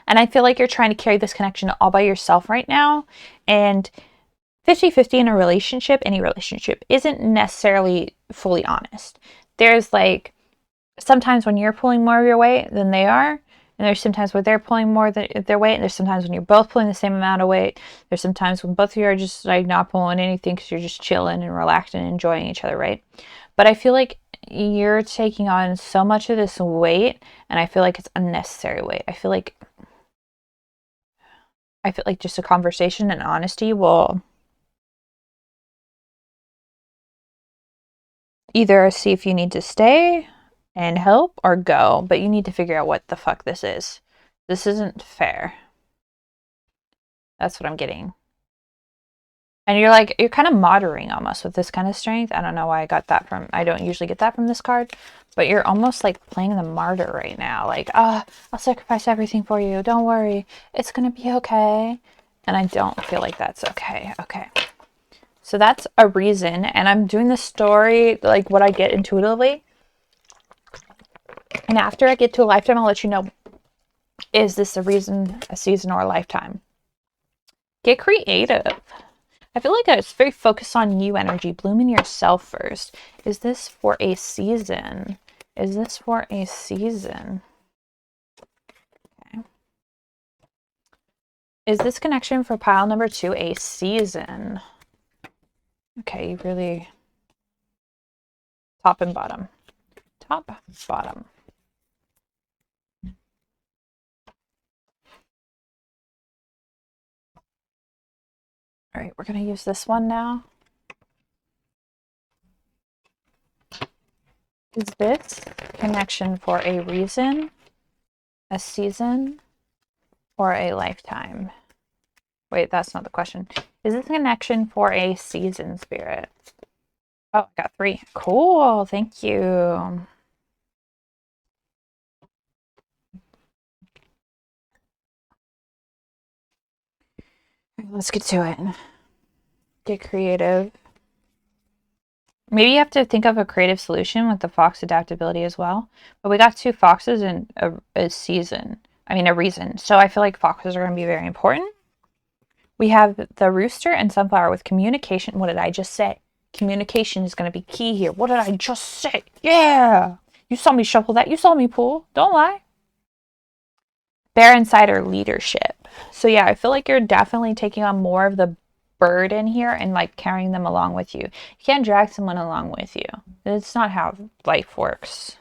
And I feel like you're trying to carry this connection all by yourself right now. And 50-50 in a relationship, any relationship, isn't necessarily fully honest. There's like sometimes when you're pulling more of your weight than they are, and there's sometimes where they're pulling more than their weight, and there's sometimes when you're both pulling the same amount of weight. There's sometimes when both of you are just like not pulling anything because you're just chilling and relaxing and enjoying each other, right? But I feel like you're taking on so much of this weight, and I feel like it's unnecessary weight. I feel like just a conversation and honesty will either see if you need to stay and help or go, but you need to figure out what the fuck this is. This isn't fair. That's what I'm getting. And you're kind of moderating almost with this kind of strength. I don't know why I got that from, I don't usually get that from this card, but you're almost like playing the martyr right now. Like, I'll sacrifice everything for you. Don't worry. It's going to be okay. And I don't feel like that's okay. Okay. So that's a reason. And I'm doing this story, like what I get intuitively. And after I get to a lifetime, I'll let you know, is this a reason, a season, or a lifetime? Get creative. I feel like it's very focused on you energy. Bloom in yourself first. Is this for a season? Is this for a season? Okay. Is this connection for pile number 2 a season? Okay, really top and bottom. Top, bottom. All right, we're going to use this one now. Is this connection for a reason, a season, or a lifetime? Wait, that's not the question. Is this connection for a season, Spirit? Oh, I got 3. Cool, thank you. Let's get to it. Get creative. Maybe you have to think of a creative solution with the fox adaptability as well. But we got 2 foxes in a season. I mean, a reason. So I feel like foxes are going to be very important. We have the rooster and sunflower with communication. What did I just say? Communication is going to be key here. What did I just say? Yeah. You saw me shuffle that. You saw me pull. Don't lie. Bear and cider leadership. So yeah, I feel like you're definitely taking on more of the burden here and like carrying them along with you. You can't drag someone along with you. It's not how life works.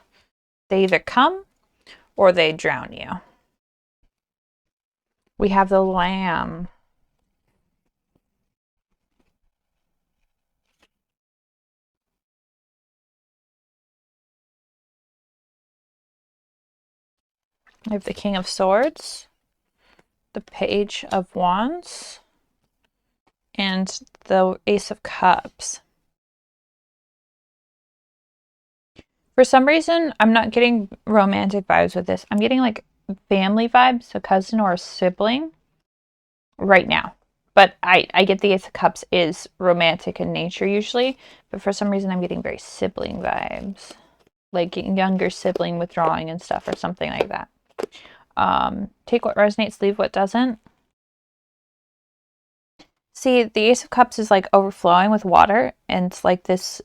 They either come or they drown you. We have the lamb. We have the King of Swords, the Page of Wands, and the Ace of Cups. For some reason, I'm not getting romantic vibes with this. I'm getting like family vibes, a cousin or a sibling right now. But I get the Ace of Cups is romantic in nature usually, but for some reason I'm getting very sibling vibes. Like younger sibling withdrawing and stuff or something like that. Take what resonates, leave what doesn't. See, the Ace of Cups is like overflowing with water, and it's like this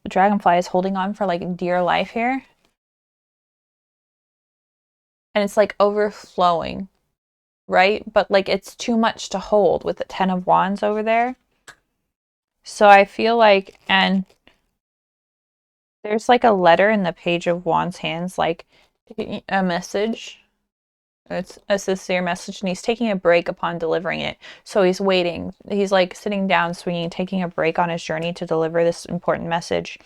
dragonfly is holding on for like dear life here. And it's like overflowing, right? But like it's too much to hold with the 10 of Wands over there. So I feel like, and there's like a letter in the Page of Wands hands, like a message. It's a sincere message, and he's taking a break upon delivering it. So he's waiting. He's like sitting down, swinging, taking a break on his journey to deliver this important message.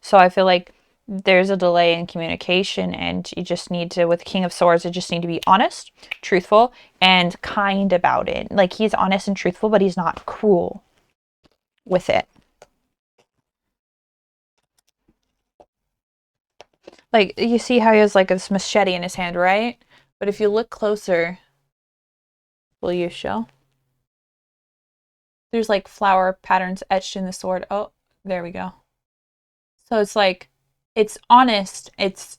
So I feel like there's a delay in communication, and you just need to, with King of Swords, you just need to be honest, truthful, and kind about it. Like he's honest and truthful, but he's not cruel with it. Like you see how he has like this machete in his hand, right? But if you look closer, will you show? There's like flower patterns etched in the sword. Oh, there we go. So it's like, it's honest, it's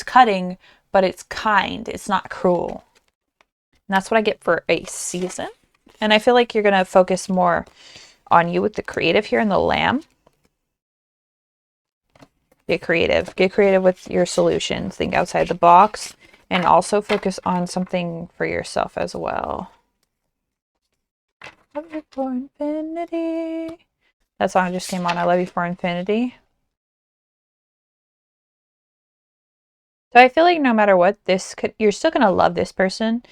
cutting, but it's kind. It's not cruel. And that's what I get for a season. And I feel like you're going to focus more on you with the creative here in the lamb. Get creative. Get creative with your solutions. Think outside the box. And also focus on something for yourself as well. Love you for infinity. That song just came on. I love you for infinity. So I feel like no matter what, you're still going to love this person,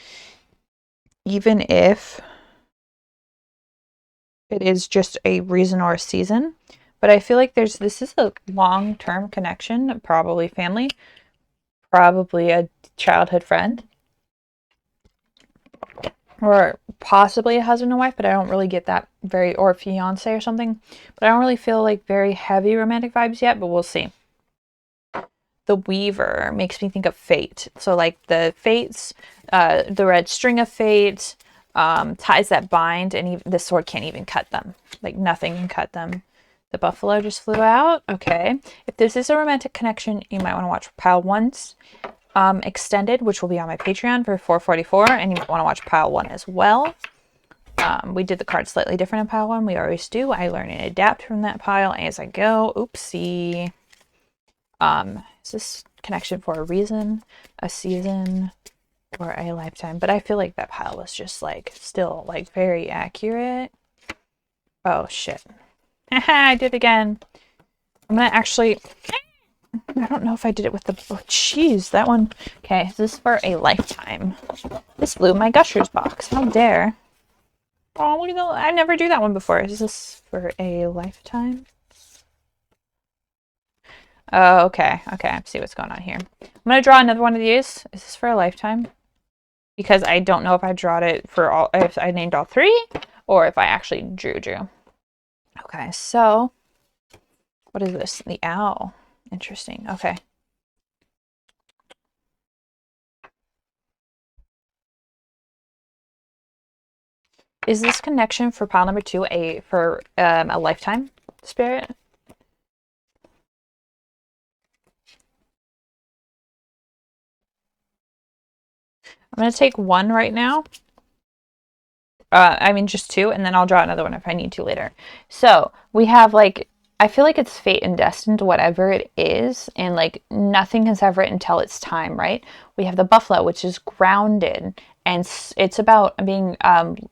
even if it is just a reason or a season. But I feel like this is a long-term connection, probably family, probably a childhood friend, or possibly a husband and wife, but I don't really get that or a fiance or something. But I don't really feel like very heavy romantic vibes yet, but we'll see. The Weaver makes me think of fate. So like the fates, the red string of fate, ties that bind, and the sword can't even cut them. Like nothing can cut them. The buffalo just flew out. Okay. If this is a romantic connection, you might want to watch Pile 1's extended, which will be on my Patreon for $4.44, and you might want to watch Pile 1 as well. We did the cards slightly different in Pile 1. We always do. I learn and adapt from that pile as I go. Oopsie. Is this connection for a reason, a season, or a lifetime? But I feel like that pile was just like still like very accurate. Oh, shit. I did it again. I'm gonna actually... I don't know if I did it with the... Oh, jeez, that one... Okay, this is for a lifetime. This blew my Gushers box. How dare. Oh, look at that. I never do that one before. Is this for a lifetime? Oh, okay. Okay, I see what's going on here. I'm going to draw another one of these. Is this for a lifetime? Because I don't know if I drawed it for all... If I named all three, or if I actually drew. Okay, so... What is this? The owl. Interesting. Okay. Is this connection for pile number 2 a lifetime spirit? I'm going to take one right now. I mean, just 2, and then I'll draw another one if I need to later. So we have like, I feel like it's fate and destined, whatever it is, and like nothing can sever it until it's time, right? We have the buffalo, which is grounded, and it's about being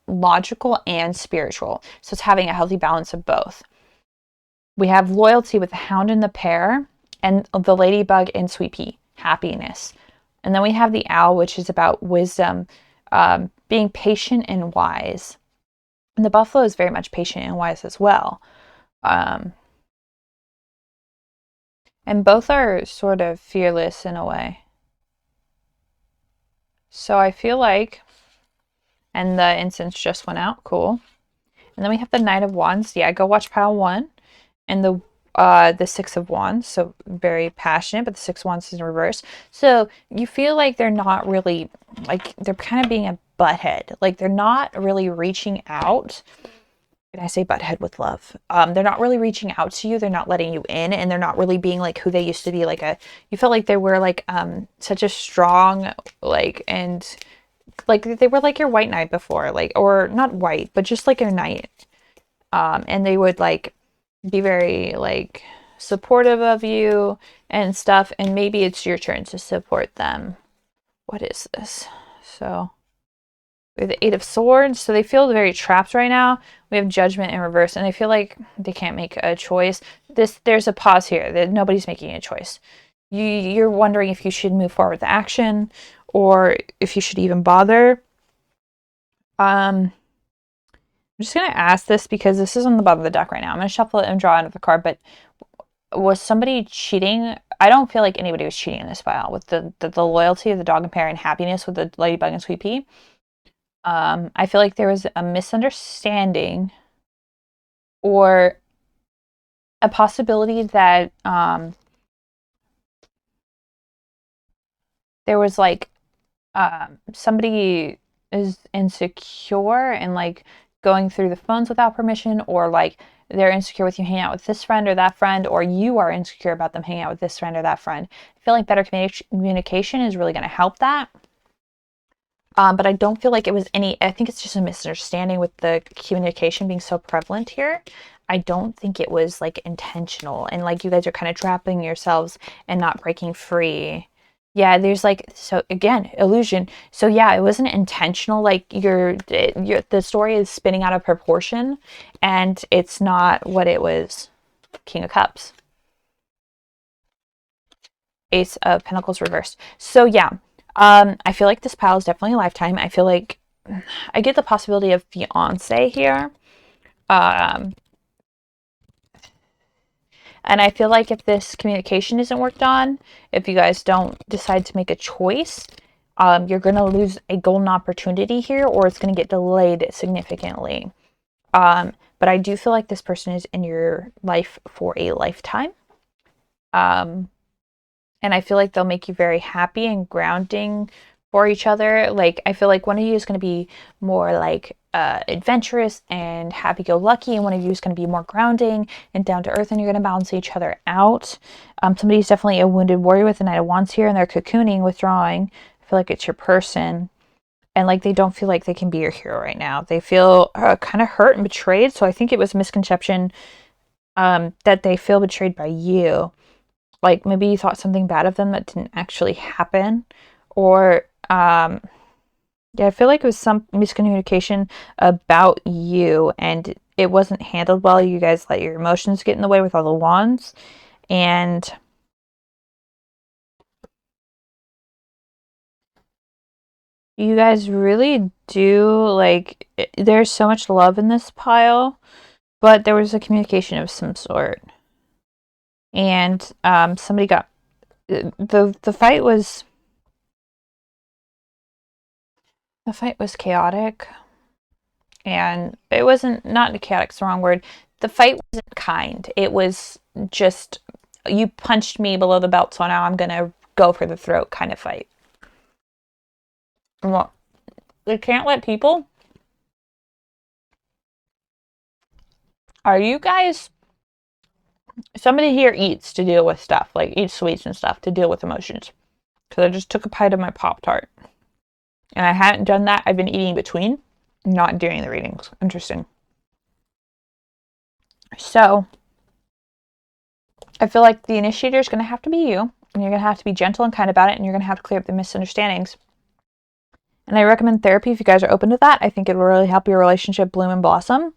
logical and spiritual. So it's having a healthy balance of both. We have loyalty with the hound and the pear, and the ladybug and sweet pea, happiness. And then we have the owl, which is about wisdom, being patient and wise. And the buffalo is very much patient and wise as well. And both are sort of fearless in a way. So I feel like, and the incense just went out, cool. And then we have the Knight of Wands. Yeah, go watch pile 1. And the Six of Wands, so very passionate, but the Six of Wands is in reverse. So you feel like they're not really, like, they're kind of being a butthead. Like, they're not really reaching out. And I say butthead with love. They're not really reaching out to you. They're not letting you in, and they're not really being like who they used to be. Like you felt like they were like such a strong, like, and like they were like your white knight before, like, or not white, but just like your knight. And they would like be very like supportive of you and stuff, and maybe it's your turn to support them. What is this? So we have the Eight of Swords, so they feel very trapped right now. We have Judgment in reverse, and they feel like they can't make a choice. There's a pause here that nobody's making a choice. You're wondering if you should move forward with action, or if you should even bother. I'm just gonna ask this because this is on the bottom of the deck right now. I'm gonna shuffle it and draw another card, but was somebody cheating? I don't feel like anybody was cheating in this file with the loyalty of the dog and pear and happiness with the ladybug and sweet pea. I feel like there was a misunderstanding or a possibility that there was like somebody is insecure and like going through the phones without permission, or like they're insecure with you hanging out with this friend or that friend, or you are insecure about them hanging out with this friend or that friend. I feel like better communication is really going to help that. But I don't feel like it was I think it's just a misunderstanding with the communication being so prevalent here. I don't think it was like intentional, and like you guys are kind of trapping yourselves and not breaking free. Yeah, there's like, so again, illusion. So yeah, it wasn't intentional. Like the story is spinning out of proportion, and it's not what it was. King of Cups. Ace of Pentacles reversed. So yeah, I feel like this pile is definitely a lifetime. I feel like I get the possibility of fiance here. And I feel like if this communication isn't worked on, if you guys don't decide to make a choice, you're going to lose a golden opportunity here, or it's going to get delayed significantly. But I do feel like this person is in your life for a lifetime. And I feel like they'll make you very happy and grounding for each other. Like, I feel like one of you is going to be more like adventurous and happy-go-lucky, and one of you is going to be more grounding and down to earth, and you're going to balance each other out. Somebody's definitely a wounded warrior with the Knight of Wands here, and they're cocooning, withdrawing. I feel like it's your person, and like they don't feel like they can be your hero right now. They feel kind of hurt and betrayed. So I think it was a misconception that they feel betrayed by you. Like maybe you thought something bad of them that didn't actually happen, or yeah, I feel like it was some miscommunication about you, and it wasn't handled well. You guys let your emotions get in the way with all the wands, and you guys really do, like, there's so much love in this pile, but there was a communication of some sort. And somebody got the fight was chaotic, and it wasn't, not chaotic's the wrong word. The fight wasn't kind. It was just, you punched me below the belt, so now I'm gonna go for the throat kind of fight. Well, they can't let people. Are you guys? Somebody here eats to deal with stuff, like eats sweets and stuff to deal with emotions. Because I just took a bite of my Pop-Tart. And I hadn't done that. I've been eating between, not during the readings. Interesting. So, I feel like the initiator is going to have to be you. And you're going to have to be gentle and kind about it. And you're going to have to clear up the misunderstandings. And I recommend therapy if you guys are open to that. I think it will really help your relationship bloom and blossom.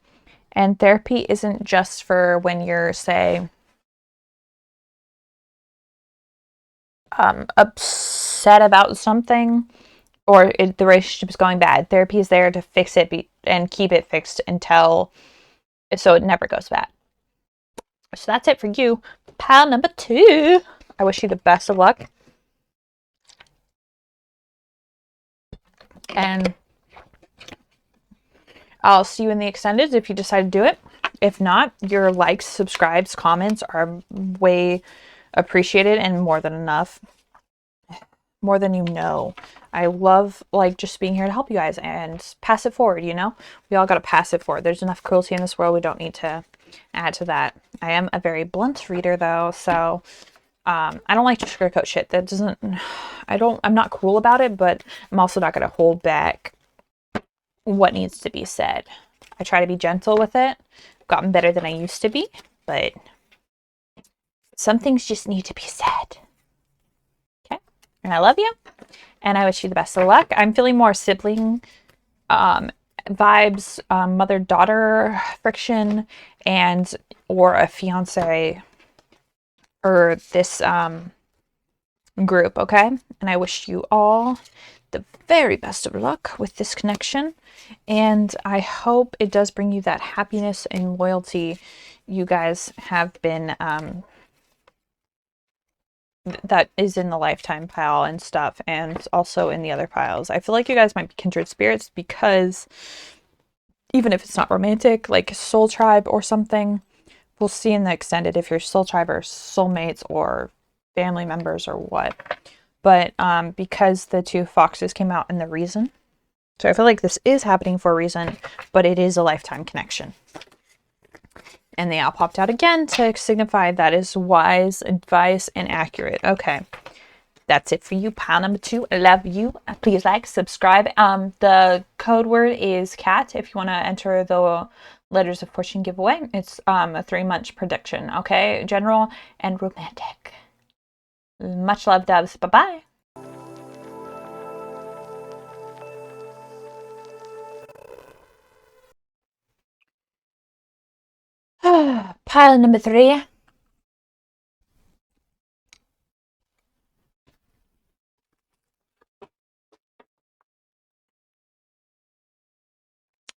And therapy isn't just for when you're, say, upset about something, or the relationship is going bad. Therapy is there to fix it and keep it fixed until, so it never goes bad. So that's it for you. Pile number 2. I wish you the best of luck. And I'll see you in the extended if you decide to do it. If not, your likes, subscribes, comments are way appreciated and more than enough. More than you know. I love, like, just being here to help you guys and pass it forward, you know? We all got to pass it forward. There's enough cruelty in this world. We don't need to add to that. I am a very blunt reader, though, so I don't like to sugarcoat shit. That doesn't, I'm not cruel about it, but I'm also not going to hold back what needs to be said. I try to be gentle with it. I've gotten better than I used to be, but some things just need to be said. Okay? And I love you, and I wish you the best of luck. I'm feeling more sibling vibes, mother-daughter friction, and or a fiance or this group, okay? And I wish you all the very best of luck with this connection, and I hope it does bring you that happiness and loyalty you guys have been that is in the lifetime pile and stuff, and also in the other piles. I feel like you guys might be kindred spirits, because even if it's not romantic, like soul tribe or something, we'll see in the extended if you're soul tribe or soulmates or family members or what. But because the 2 foxes came out in the reason, so I feel like this is happening for a reason, but it is a lifetime connection. And the owl popped out again to signify that is wise advice and accurate. Okay, that's it for you. Pile number 2. I love you. Please like, subscribe. The code word is cat if you want to enter the Letters of Fortune giveaway. It's a 3-month prediction. Okay, general and romantic. Much love, doves. Bye-bye. Pile number 3. Let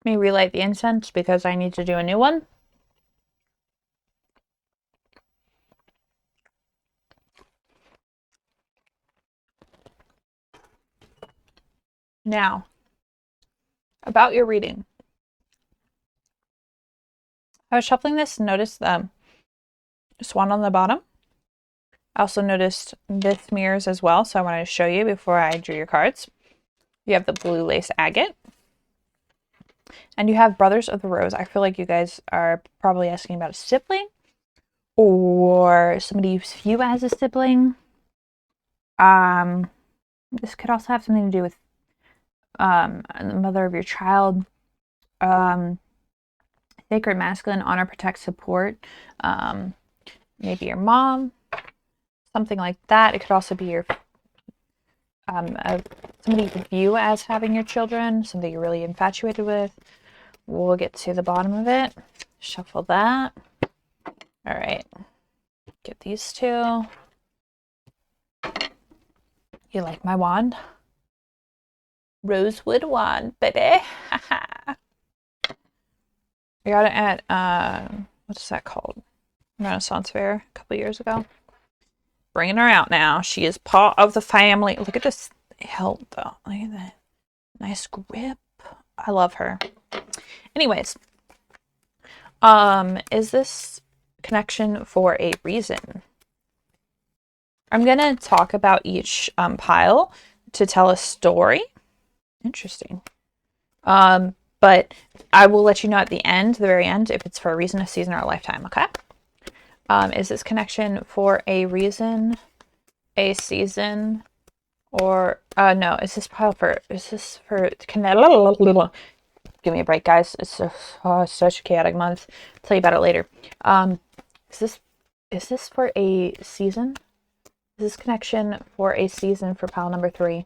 me relight the incense because I need to do a new one. Now, about your reading. I was shuffling this and noticed the swan on the bottom. I also noticed this mirrors as well, so I wanted to show you before I drew your cards. You have the blue lace agate. And you have Brothers of the Rose. I feel like you guys are probably asking about a sibling, or somebody you view as a sibling. This could also have something to do with the mother of your child. Sacred masculine, honor, protect, support. Maybe your mom, something like that. It could also be your somebody you view as having your children, somebody you're really infatuated with. We'll get to the bottom of it. Shuffle that. All right. Get these two. You like my wand? Rosewood wand, baby. I got it at, what's that called? Renaissance Fair a couple years ago. Bringing her out now. She is part of the family. Look at this hilt, though. Look at that. Nice grip. I love her. Anyways, is this connection for a reason? I'm going to talk about each pile to tell a story. Interesting. But I will let you know at the end, the very end, if it's for a reason, a season, or a lifetime, okay? Is this connection for a reason, a season, or no, is this for give me a break, guys. It's such a chaotic month. I'll tell you about it later. Is this for a season? Is this connection for a season for pile number 3?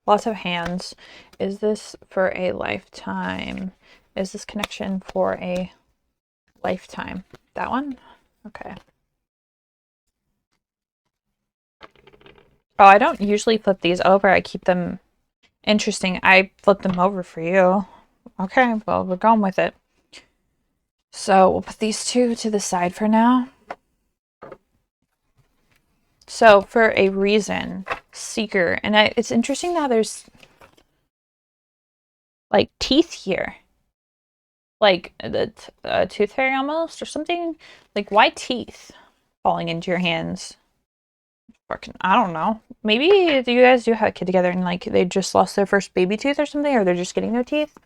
Lots of hands. Is this for a lifetime? Is this connection for a lifetime? That one? Okay. Oh, I don't usually flip these over. I keep them interesting. I flip them over for you. Okay, well, we're going with it. So we'll put these two to the side for now. So for a reason, seeker. And it's interesting now there's like teeth here. Like the tooth fairy almost, or something. Like, why teeth falling into your hands? Fucking, I don't know. Maybe you guys do have a kid together and like they just lost their first baby tooth or something, or they're just getting their teeth.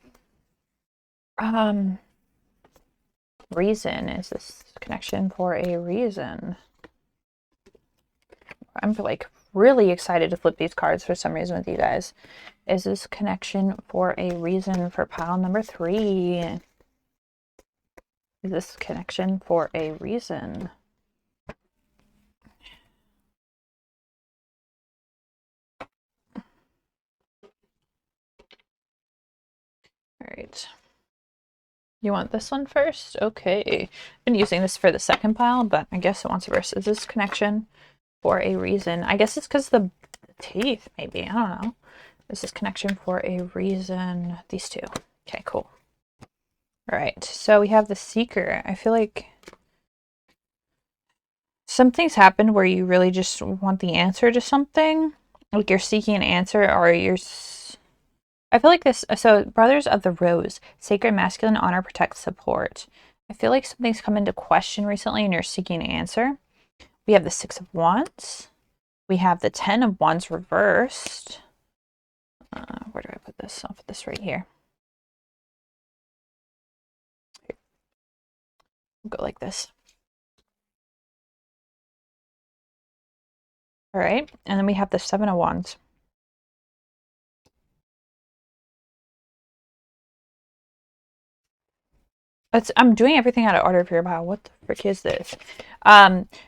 Reason. Is this connection for a reason? I'm like really excited to flip these cards for some reason with you guys. Is this connection for a reason for pile number 3? Is this connection for a reason? All right. You want this one first? Okay. I've been using this for the second pile, but I guess it wants it first. Is this connection for a reason? I guess it's because the teeth, maybe. I don't know. Is this connection for a reason? These two. Okay, cool. All right. So we have the seeker. I feel like something's happened where you really just want the answer to something. Like you're seeking an answer, or I feel like this, so Brothers of the Rose, sacred masculine honor, protect, support. I feel like something's come into question recently and you're seeking an answer. We have the 6 of Wands. We have the 10 of Wands reversed. Where do I put this? I'll put this right here. We'll go like this. All right, and then we have the 7 of Wands. I'm doing everything out of order for your pile. What the frick is this?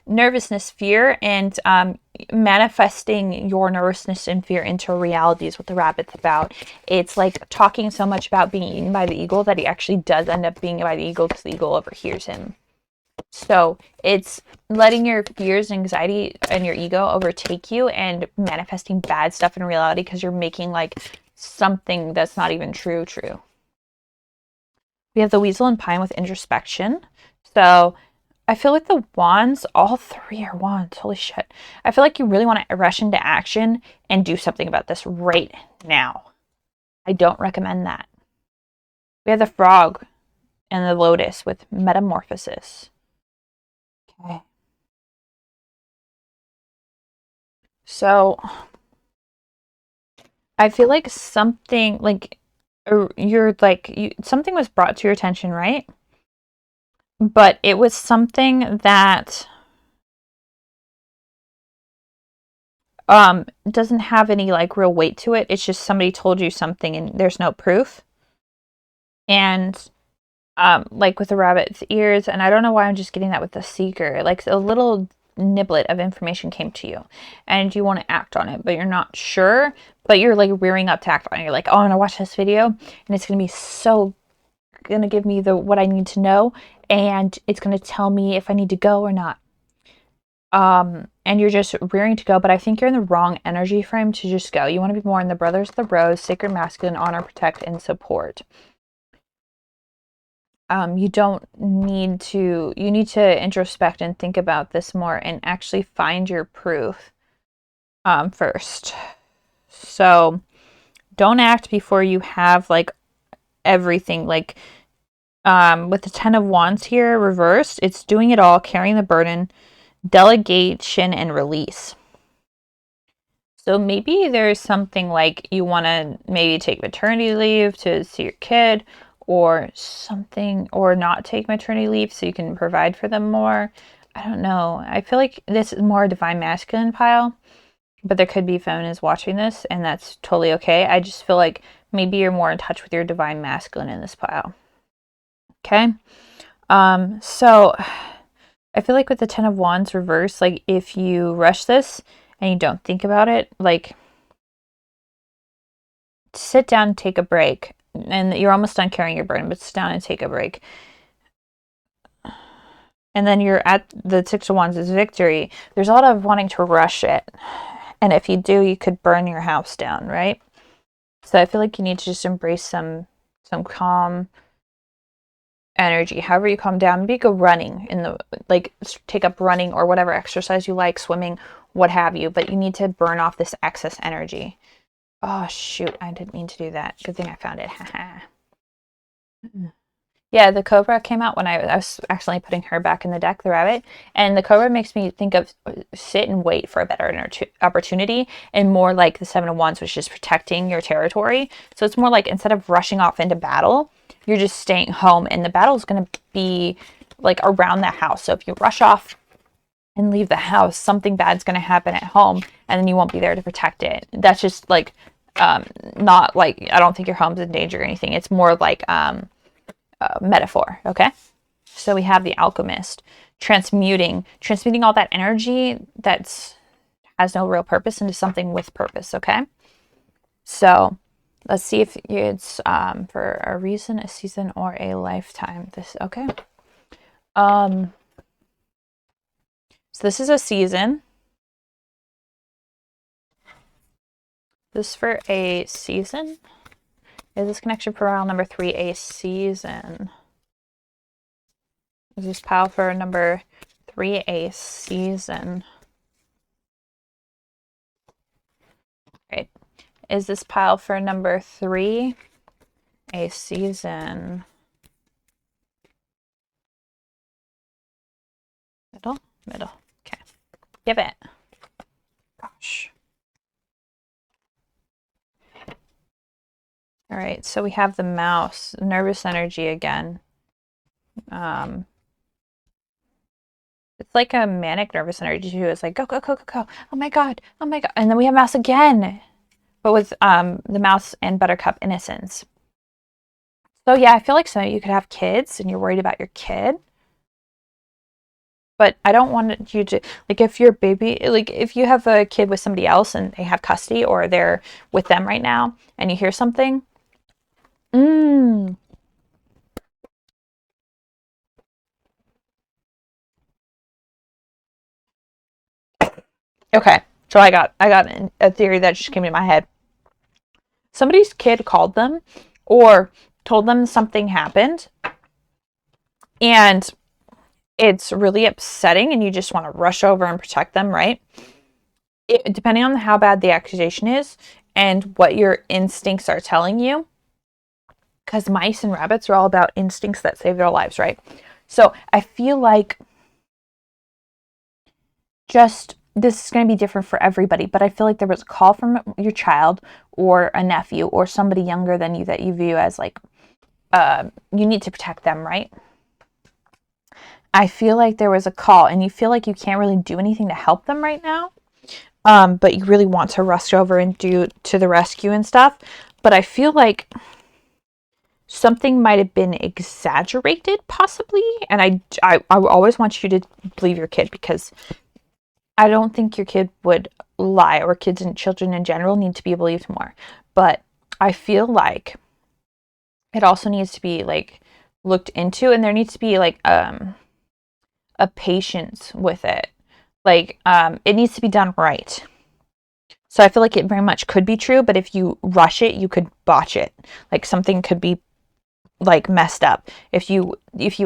Nervousness, fear, and manifesting your nervousness and fear into reality is what the rabbit's about. It's like talking so much about being eaten by the eagle that he actually does end up being by the eagle because the eagle overhears him. So it's letting your fears, anxiety, and your ego overtake you and manifesting bad stuff in reality because you're making like something that's not even true. We have the Weasel and Pine with introspection. So I feel like the wands, all 3 are wands. Holy shit. I feel like you really want to rush into action and do something about this right now. I don't recommend that. We have the Frog and the Lotus with metamorphosis. Okay. So I feel like something like something was brought to your attention, right? But it was something that doesn't have any like real weight to it. It's just somebody told you something and there's no proof. And like with the rabbit's ears, and I don't know why I'm just getting that with the seeker. Like a little niblet of information came to you and you want to act on it, but you're not sure, but you're like rearing up to act on it. You're like, oh, I'm gonna watch this video and it's gonna be so gonna give me the what I need to know, and it's gonna tell me if I need to go or not. And you're just rearing to go, but I think you're in the wrong energy frame to just go. You want to be more in the brothers of the rose, sacred masculine, honor, protect, and support. You don't need to, you need to introspect and think about this more and actually find your proof first. So don't act before you have like everything. Like with the 10 of Wands here reversed, it's doing it all, carrying the burden, delegation, and release. So maybe there's something like you want to maybe take maternity leave to see your kid, or something, or not take maternity leave so you can provide for them more. I don't know. I feel like this is more a divine masculine pile, but there could be feminists watching this, and that's totally okay. I just feel like maybe you're more in touch with your divine masculine in this pile. Okay. So I feel like with the 10 of Wands reverse, like if you rush this and you don't think about it, like sit down and take a break. And you're almost done carrying your burden, but sit down and take a break. And then you're at the 6 of Wands is victory. There's a lot of wanting to rush it. And if you do, you could burn your house down, right? So I feel like you need to just embrace some calm energy. However you calm down, maybe go running in the, like take up running or whatever exercise you like, swimming, what have you. But you need to burn off this excess energy. Oh, shoot. I didn't mean to do that. Good thing I found it. Yeah, the Cobra came out when I was accidentally putting her back in the deck, the rabbit. And the Cobra makes me think of sit and wait for a better opportunity, and more like the 7 of Wands, which is protecting your territory. So it's more like instead of rushing off into battle, you're just staying home, and the battle is going to be like around the house. So if you rush off and leave the house, something bad's going to happen at home, and then you won't be there to protect it. That's just like not like, I don't think your home's in danger or anything. It's more like metaphor. Okay, so we have the Alchemist transmuting all that energy that has no real purpose into something with purpose. Okay, so let's see if it's for a reason, a season, or a lifetime. This okay. So this is a season. This for a season. Is this connection for pile number 3 a season? Is this pile for number 3 a season? Right. Is this pile for number 3 a season? Middle. Okay. Give it. Gosh. All right, so we have the mouse, nervous energy again. It's like a manic nervous energy too. It's like go, go, go, go, go. Oh my God. Oh my God. And then we have mouse again, but with the mouse and Buttercup innocence. So yeah, I feel like some of you could have kids and you're worried about your kid. But I don't want you to, like, if your baby, like, if you have a kid with somebody else and they have custody or they're with them right now and you hear something, okay, so I got a theory that just came into my head. Somebody's kid called them or told them something happened, and it's really upsetting, and you just want to rush over and protect them, right? Depending on how bad the accusation is and what your instincts are telling you, because mice and rabbits are all about instincts that save their lives, right? So I feel like just this is going to be different for everybody, but I feel like there was a call from your child or a nephew or somebody younger than you that you view as like, you need to protect them, right? I feel like there was a call and you feel like you can't really do anything to help them right now. But you really want to rush over and do to the rescue and stuff. But I feel like something might have been exaggerated possibly. And I always want you to believe your kid, because I don't think your kid would lie, or kids and children in general need to be believed more. But I feel like it also needs to be like looked into, and there needs to be like a patience with it. Like it needs to be done right. So I feel like it very much could be true, but if you rush it, you could botch it. Like something could be like messed up. If you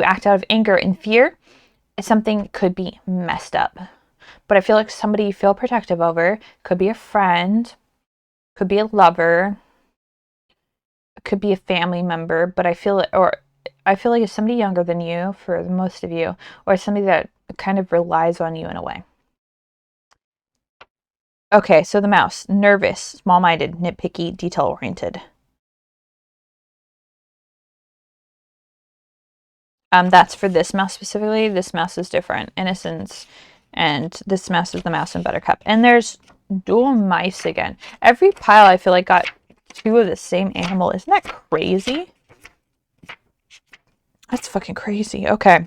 act out of anger and fear, something could be messed up. But I feel like somebody you feel protective over, could be a friend, could be a lover, could be a family member, but I feel like it's somebody younger than you for most of you, or somebody that kind of relies on you in a way. Okay, so the mouse, nervous, small-minded, nitpicky, detail-oriented. That's for this mouse specifically. This mouse is different. Innocence. And this mouse is the mouse in Buttercup. And there's dual mice again. Every pile I feel like got two of the same animal. Isn't that crazy? That's fucking crazy. Okay.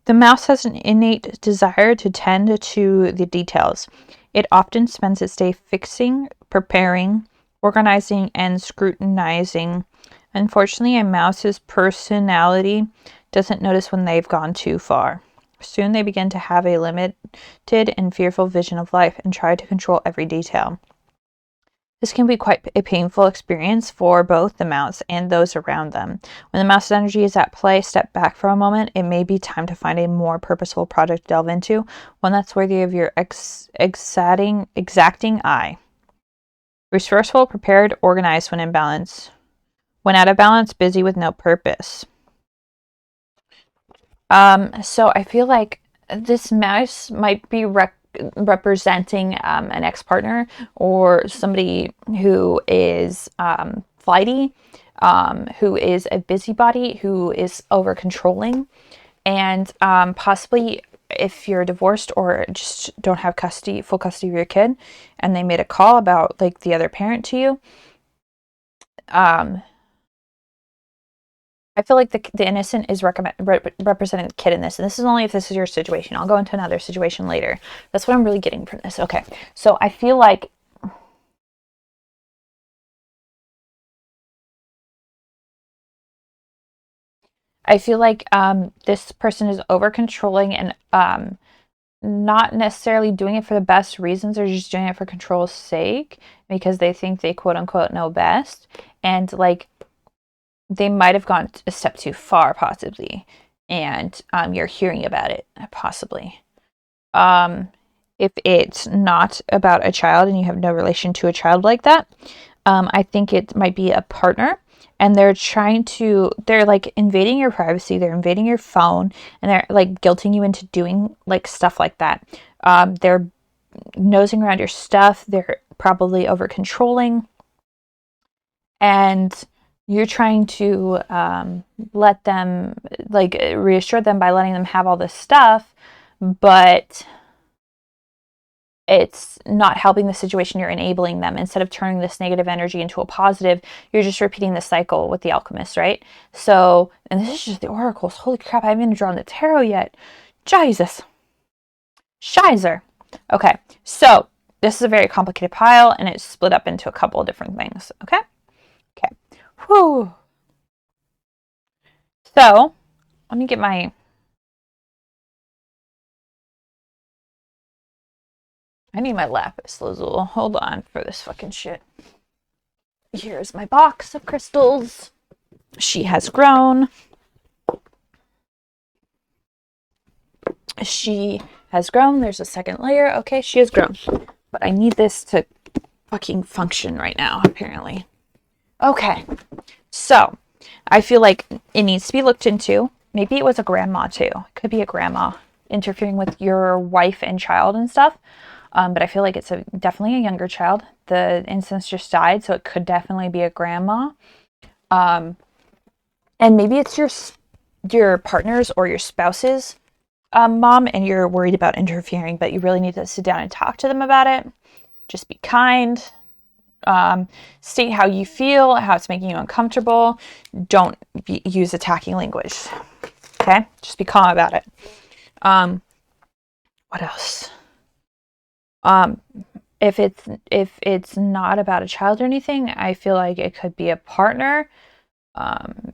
The mouse has an innate desire to tend to the details. It often spends its day fixing, preparing, organizing, and scrutinizing. Unfortunately, a mouse's personality doesn't notice when they've gone too far. Soon they begin to have a limited and fearful vision of life and try to control every detail. This can be quite a painful experience for both the mouse and those around them. When the mouse's energy is at play, step back for a moment. It may be time to find a more purposeful project to delve into, one that's worthy of your exacting eye. Resourceful, prepared, organized when in balance. When out of balance, busy with no purpose. So I flight like this mouse might be representing an ex-partner or somebody who is flighty, who is a busybody, who is over controlling, and possibly if you're divorced or just don't have full custody of your kid, and they made a call about like the other parent to you, I feel like the innocent is representing the kid in this. And this is only if this is your situation. I'll go into another situation later. That's what I'm really getting from this. Okay. So I feel like this person is over controlling and not necessarily doing it for the best reasons. They're just doing it for control's sake because they think they quote unquote know best. And like they might have gone a step too far, possibly, and you're hearing about it, possibly. If it's not about a child and you have no relation to a child like that, I think it might be a partner, and they're like invading your privacy, they're invading your phone, and they're like guilting you into doing like stuff like that. They're nosing around your stuff, they're probably over controlling, and you're trying to let them, like, reassure them by letting them have all this stuff, but it's not helping the situation. You're enabling them. Instead of turning this negative energy into a positive, you're just repeating the cycle with the alchemist, right? So, and this is just the oracles. Holy crap, I haven't even drawn the tarot yet. Jesus. Shizer. Okay, so this is a very complicated pile, and it's split up into a couple of different things, okay? Okay. Whew. So, let me get my... I need my lapis lazuli. Hold on for this fucking shit. Here's my box of crystals. She has grown. She has grown. There's a second layer. Okay, she has grown. But I need this to fucking function right now, apparently. Okay, so I feel like it needs to be looked into. Maybe it was a grandma too. It could be a grandma interfering with your wife and child and stuff. But I feel like it's definitely a younger child. The instance just died, so it could definitely be a grandma. And maybe it's your partner's or your spouse's mom, and you're worried about interfering, but you really need to sit down and talk to them about it. Just be kind. State how you feel, how it's making you uncomfortable. Don't use attacking language. Okay? Just be calm about it. What else? Um, if it's not about a child or anything, I feel like it could be a partner. Um,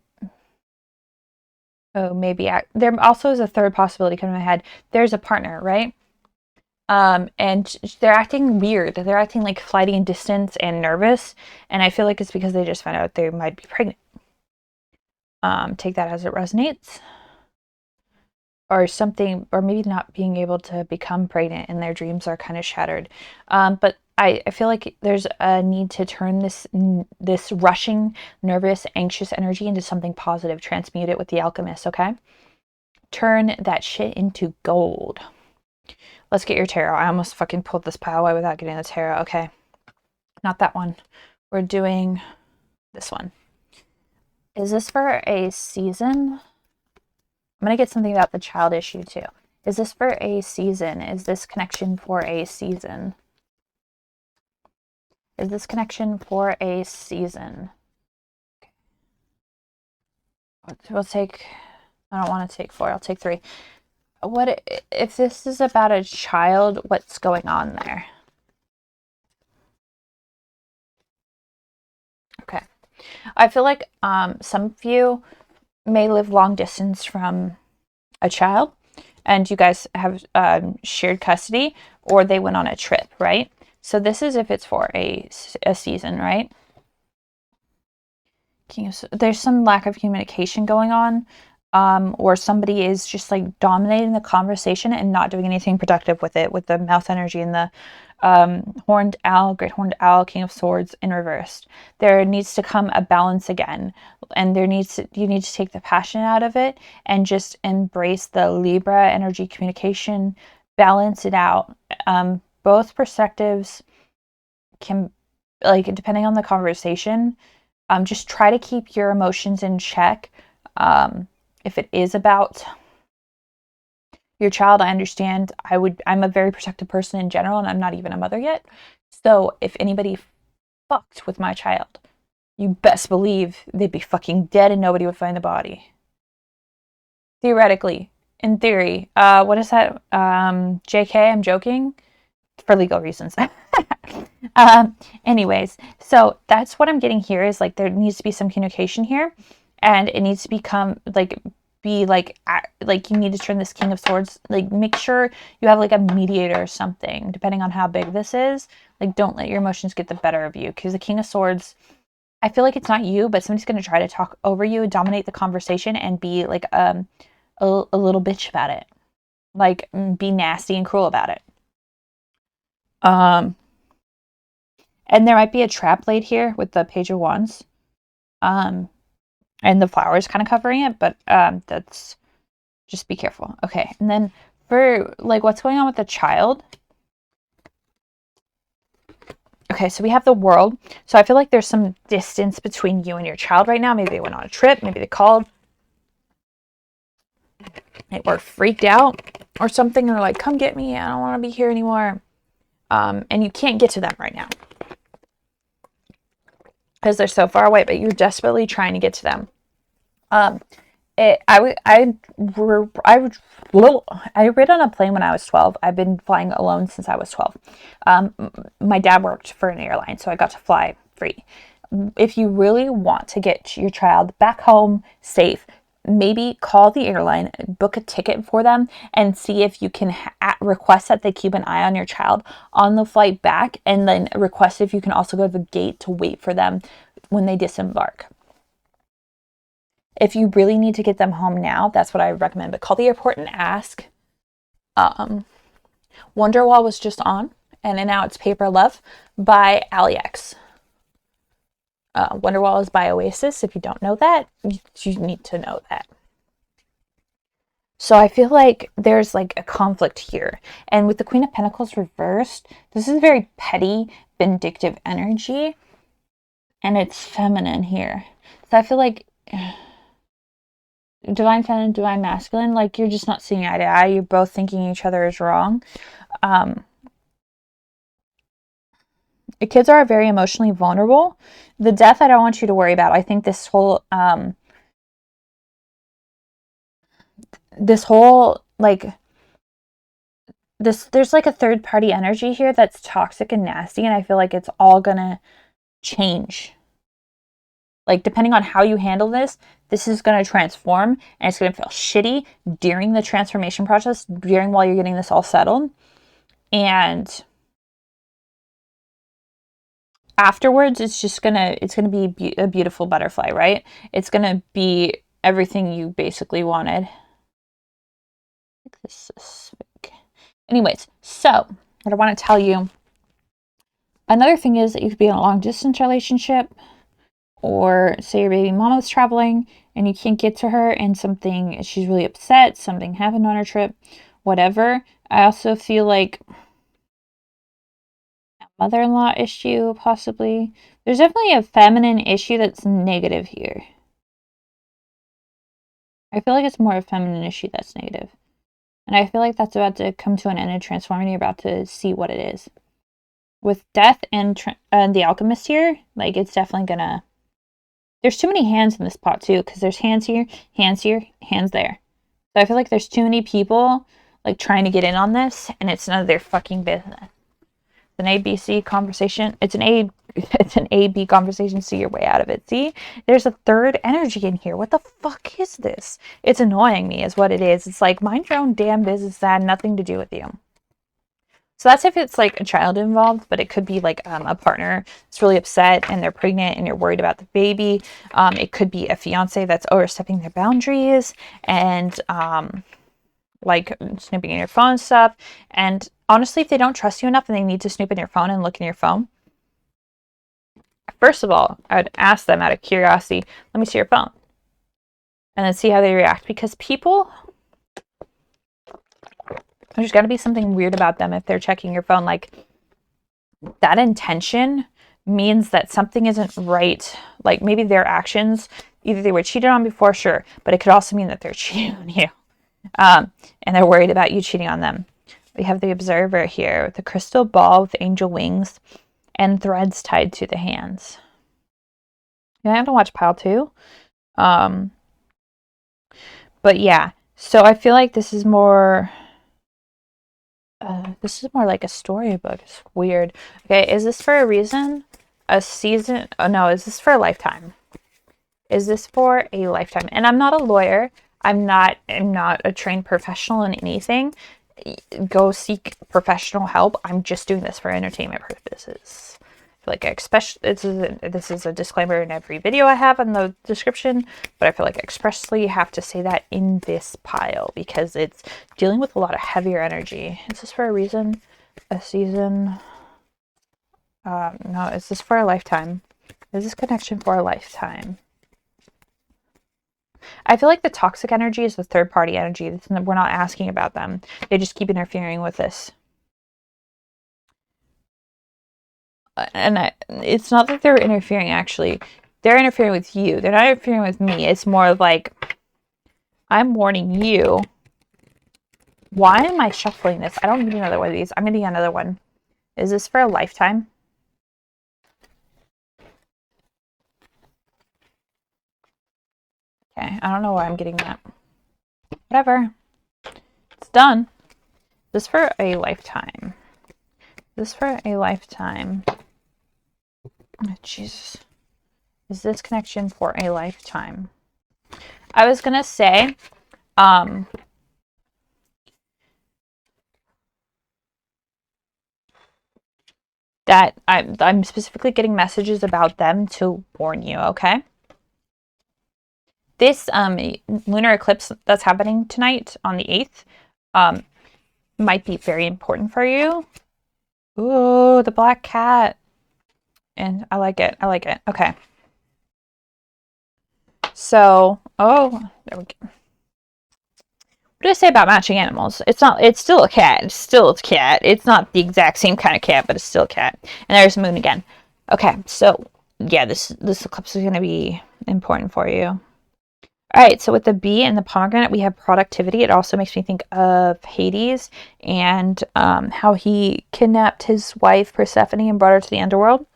oh, maybe there also is a third possibility coming to my head. There's a partner, right? And they're acting weird. They're acting like flighty and distant and nervous, and I feel like it's because they just found out they might be pregnant. Take that as it resonates. Or something, or maybe not being able to become pregnant and their dreams are kind of shattered. But I feel like there's a need to turn this rushing, nervous, anxious energy into something positive. Transmute it with the alchemist, okay? Turn that shit into gold. Let's get your tarot. I almost fucking pulled this pile away without getting the tarot. Okay, not that one. We're doing this one. Is this for a season? I'm going to get something about the child issue too. Is this for a season? Is this connection for a season? Is this connection for a season? Okay. We'll take, I don't want to take 4, I'll take 3. What if this is about a child, what's going on there? Okay. I feel like some of you may live long distance from a child and you guys have shared custody, or they went on a trip, right? So this is if it's for a season, right? There's some lack of communication going on, or somebody is just like dominating the conversation and not doing anything productive with it, with the mouth energy and the horned owl, great horned owl, king of swords in reversed. There needs to come a balance again, and you need to take the passion out of it and just embrace the Libra energy communication, balance it out. Both perspectives can, like, depending on the conversation, just try to keep your emotions in check. If it is about your child, I understand. I'm a very protective person in general, and I'm not even a mother yet. So if anybody fucked with my child, you best believe they'd be fucking dead and nobody would find the body. Theoretically, in theory. What is that? JK, I'm joking. For legal reasons. Anyways, so that's what I'm getting here is like there needs to be some communication here, and it needs to become like like you need to turn this king of swords, like make sure you have like a mediator or something depending on how big this is. Like don't let your emotions get the better of you, because the king of swords, I feel like it's not you, but somebody's going to try to talk over you, dominate the conversation, and be like a little bitch about it, like be nasty and cruel about it. um And there might be a trap laid here with the Page of Wands. Um, and the flowers kind of covering it, but that's, just be careful. Okay, and then for like what's going on with the child. Okay, so we have the World. So I feel like there's some distance between you and your child right now. Maybe they went on a trip, maybe they called, they were freaked out or something. They're like, come get me, I don't want to be here anymore. And you can't get to them right now because they're so far away, but you're desperately trying to get to them. I rid on a plane when I was 12. I've been flying alone since I was 12. My dad worked for an airline, so I got to fly free. If you really want to get your child back home safe, maybe call the airline, book a ticket for them, and see if you can request that they keep an eye on your child on the flight back, and then request if you can also go to the gate to wait for them when they disembark. If you really need to get them home now, that's what I recommend. But call the airport and ask. Wonderwall was just on, and now it's Paper Love by AliEx. Wonderwall is by Oasis. If you don't know that, you need to know that. So I feel like there's like a conflict here. And with the Queen of Pentacles reversed, this is very petty, vindictive energy. And it's feminine here. So I feel like divine feminine, divine masculine, like you're just not seeing eye to eye. You're both thinking each other is wrong. The kids are very emotionally vulnerable. The death, I don't want you to worry about. I think this whole like there's like a third party energy here that's toxic and nasty, and I feel like it's all gonna change. Like, depending on how you handle this is going to transform, and it's going to feel shitty during the transformation process, while you're getting this all settled. And afterwards, it's going to be a beautiful butterfly, right? It's going to be everything you basically wanted. This is fake. Anyways, so what I want to tell you, another thing is that you could be in a long distance relationship, or say your baby mama's traveling and you can't get to her, and she's really upset, something happened on her trip, whatever. I also feel like a mother-in-law issue, possibly. There's definitely a feminine issue that's negative here. I feel like it's more a feminine issue that's negative. And I feel like that's about to come to an end and transform, and you're about to see what it is. With death and the alchemist here, like, it's definitely gonna... There's too many hands in this pot, too, because there's hands here, hands there. So I feel like there's too many people, like, trying to get in on this, and it's none of their fucking business. It's an ABC conversation. It's an A-B conversation, see your way out of it. See? There's a third energy in here. What the fuck is this? It's annoying me, is what it is. It's like, mind your own damn business. That had nothing to do with you. So that's if it's like a child involved, but it could be like a partner that's really upset and they're pregnant and you're worried about the baby. It could be a fiance that's overstepping their boundaries and like snooping in your phone and stuff. And honestly, if they don't trust you enough and they need to snoop in your phone and look in your phone, first of all, I would ask them out of curiosity, let me see your phone. And then see how they react, because people... There's got to be something weird about them if they're checking your phone. Like, that intention means that something isn't right. Like, maybe their actions, either they were cheated on before, sure, but it could also mean that they're cheating on you. And they're worried about you cheating on them. We have the observer here with the crystal ball with angel wings and threads tied to the hands. Yeah, I have to watch Pile 2. But yeah, so I feel like this is more... this is more like a storybook. It's weird. Okay, is this for a reason? A season? Oh no, is this for a lifetime? Is this for a lifetime? And I'm not a lawyer. I'm not a trained professional in anything. Go seek professional help. I'm just doing this for entertainment purposes. Like, especially, this is a disclaimer in every video I have in the description, but I feel like I expressly have to say that in this pile because it's dealing with a lot of heavier energy. Is this for a reason? A season? No, is this for a lifetime? Is this connection for a lifetime? I feel like the toxic energy is the third party energy. We're not asking about them. They just keep interfering with this. And it's not that they're interfering, actually. They're interfering with you. They're not interfering with me. It's more like, I'm warning you. Why am I shuffling this? I don't need another one of these. I'm going to get another one. Is this for a lifetime? Okay, I don't know why I'm getting that. Whatever. It's done. Is this for a lifetime? Is this for a lifetime? Oh, Jesus. Is this connection for a lifetime? I was gonna say, that I'm specifically getting messages about them to warn you, okay? This lunar eclipse that's happening tonight on the 8th might be very important for you. Ooh, the black cat. And I like it. I like it. Okay. So, oh, there we go. What did I say about matching animals? It's still a cat. It's still a cat. It's not the exact same kind of cat, but it's still a cat. And there's Moon again. Okay, so, yeah, this eclipse is going to be important for you. All right, so with the bee and the pomegranate, we have productivity. It also makes me think of Hades and how he kidnapped his wife, Persephone, and brought her to the underworld.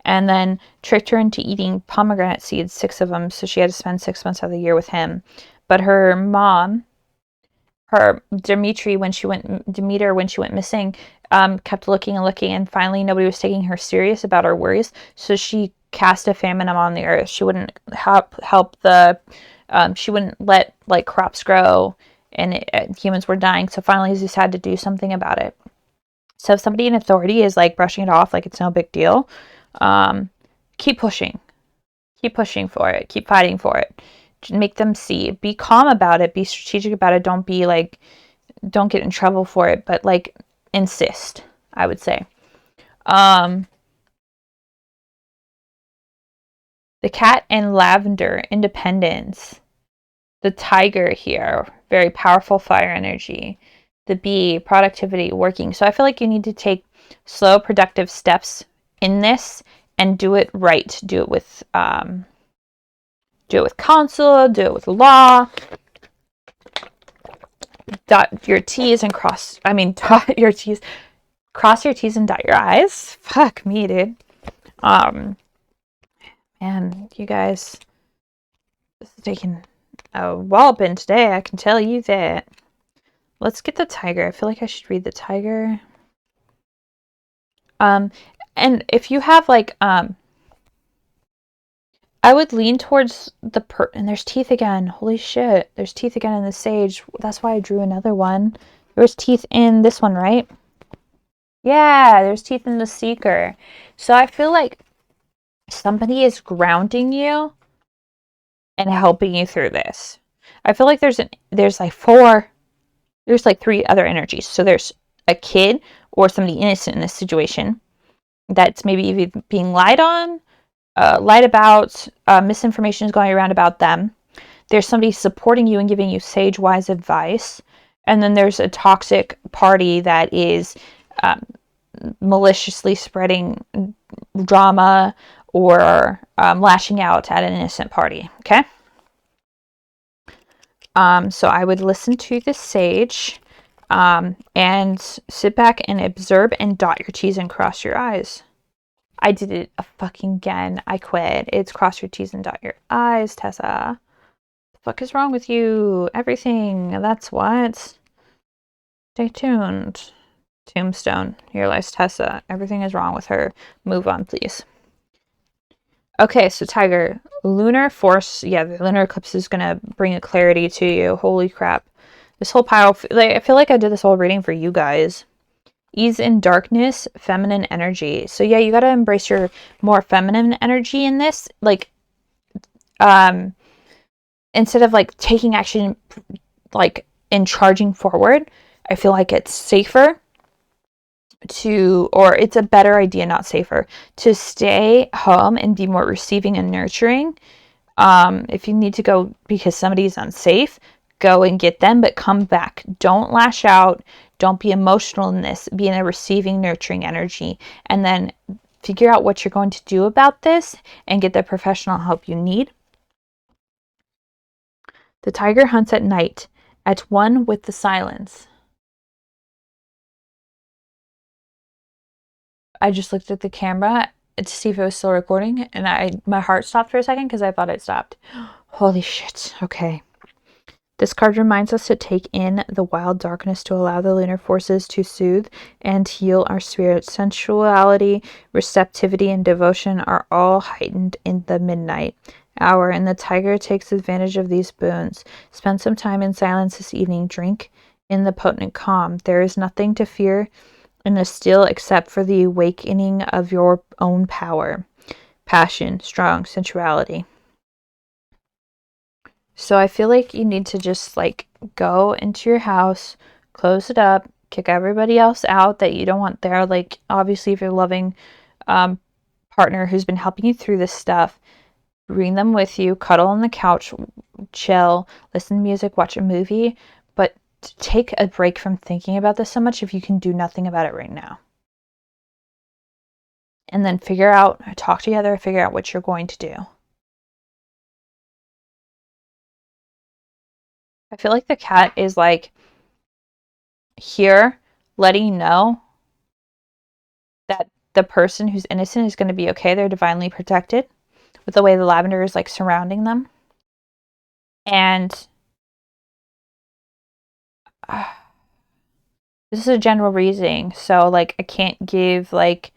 And then tricked her into eating pomegranate seeds, 6 of them, so she had to spend 6 months out of the year with him. But her mom her Demeter when she went missing, kept looking and looking, and finally nobody was taking her serious about her worries. So she cast a famine on the earth. She wouldn't help the, she wouldn't let like crops grow, and humans were dying. So finally, Zeus had to do something about it. So if somebody in authority is like brushing it off like it's no big deal, keep pushing. Keep pushing for it. Keep fighting for it. Make them see. Be calm about it. Be strategic about it. Don't get in trouble for it, but like insist, I would say. The cat and lavender, independence. The tiger here, very powerful fire energy. The bee, productivity, working. So I feel like you need to take slow, productive steps in this and do it right. Do it with counsel, do it with law. Dot your T's and dot your T's, cross your T's and dot your I's. Fuck me, dude. Man, you guys, this is taking a walloping today, I can tell you that. Let's get the tiger. I feel like I should read the tiger. And if you have like, I would lean towards and there's teeth again. Holy shit. There's teeth again in the sage. That's why I drew another one. There was teeth in this one, right? Yeah, there's teeth in the seeker. So I feel like somebody is grounding you and helping you through this. I feel like there's like three other energies. So there's a kid or somebody innocent in this situation that's maybe even being lied on, lied about, misinformation is going around about them. There's somebody supporting you and giving you sage, wise advice. And then there's a toxic party that is maliciously spreading drama or lashing out at an innocent party. Okay? So I would listen to the sage and sit back and observe and dot your T's and cross your I's. I did it again. I quit. It's cross your T's and dot your I's, Tessa. The fuck is wrong with you? Everything. That's what. Stay tuned. Tombstone. Here lies Tessa. Everything is wrong with her. Move on, please. Okay, so Tiger. Lunar force. Yeah, the lunar eclipse is going to bring a clarity to you. Holy crap. This whole pile. I feel like I did this whole reading for you guys. Ease in darkness, feminine energy. So yeah, you got to embrace your more feminine energy in this. Like, instead of like taking action, like in charging forward, I feel like it's safer or it's a better idea, not safer, to stay home and be more receiving and nurturing. If you need to go because somebody's unsafe, go and get them, but come back. Don't lash out. Don't be emotional in this. Be in a receiving, nurturing energy. And then figure out what you're going to do about this and get the professional help you need. The tiger hunts at night, at one with the silence. I just looked at the camera to see if it was still recording, and my heart stopped for a second because I thought it stopped. Holy shit. Okay. This card reminds us to take in the wild darkness to allow the lunar forces to soothe and heal our spirit. Sensuality, receptivity, and devotion are all heightened in the midnight hour, and the tiger takes advantage of these boons. Spend some time in silence this evening. Drink in the potent calm. There is nothing to fear in the still except for the awakening of your own power, passion, strong sensuality. So I feel like you need to just like go into your house, close it up, kick everybody else out that you don't want there. Like obviously if you're loving partner who's been helping you through this stuff, bring them with you, cuddle on the couch, chill, listen to music, watch a movie, but take a break from thinking about this so much if you can do nothing about it right now. And then talk together, figure out what you're going to do. I feel like the cat is like here letting you know that the person who's innocent is going to be okay. They're divinely protected with the way the lavender is like surrounding them. And this is a general reading, so like I can't give like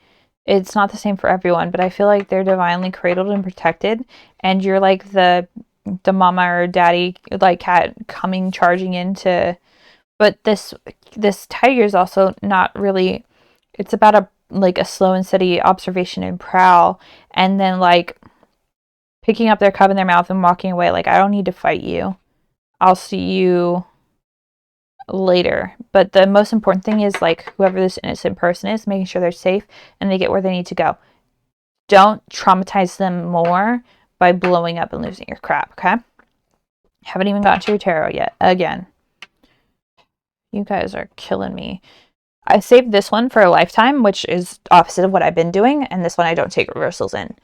it's not the same for everyone, but I feel like they're divinely cradled and protected, and you're like the mama or daddy like cat coming charging into. But this tiger is also not really. It's about a like a slow and steady observation and prowl, and then like picking up their cub in their mouth and walking away. Like, I don't need to fight you. I'll see you later. But the most important thing is like whoever this innocent person is, making sure they're safe and they get where they need to go. Don't traumatize them more by blowing up and losing your crap, okay? Haven't even gotten to your tarot yet. Again. You guys are killing me. I saved this one for a lifetime, which is opposite of what I've been doing, and this one I don't take reversals in.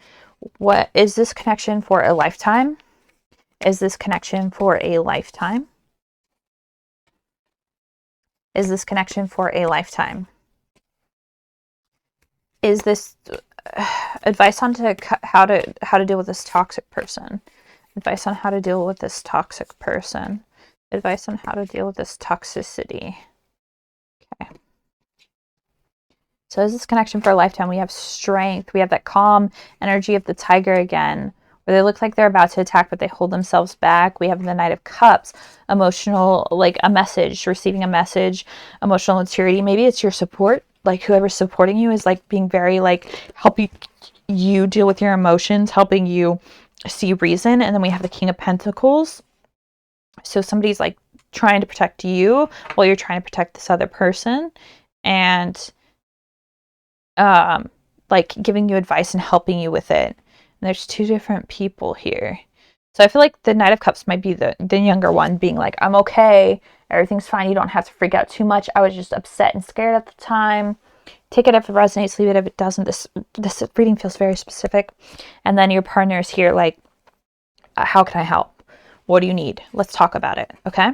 What is this connection for a lifetime? Is this connection for a lifetime? Is this connection for a lifetime? Is this advice on how to deal with this toxic person? Advice on how to deal with this toxic person. Advice on how to deal with this toxicity. Okay. So is this connection for a lifetime? We have strength. We have that calm energy of the tiger again, where they look like they're about to attack, but they hold themselves back. We have the Knight of Cups, emotional, like a message, receiving a message, emotional maturity. Maybe it's your support. Like whoever's supporting you is like being very like helping you deal with your emotions, helping you see reason. And then we have the King of Pentacles. So somebody's like trying to protect you while you're trying to protect this other person. And like giving you advice and helping you with it. And there's two different people here. So I feel like the Knight of Cups might be the younger one being like, I'm okay. Everything's fine. You don't have to freak out too much. I was just upset and scared at the time. Take it if it resonates, leave it if it doesn't. This reading feels very specific. And then your partner is here like, how can I help? What do you need? Let's talk about it. Okay.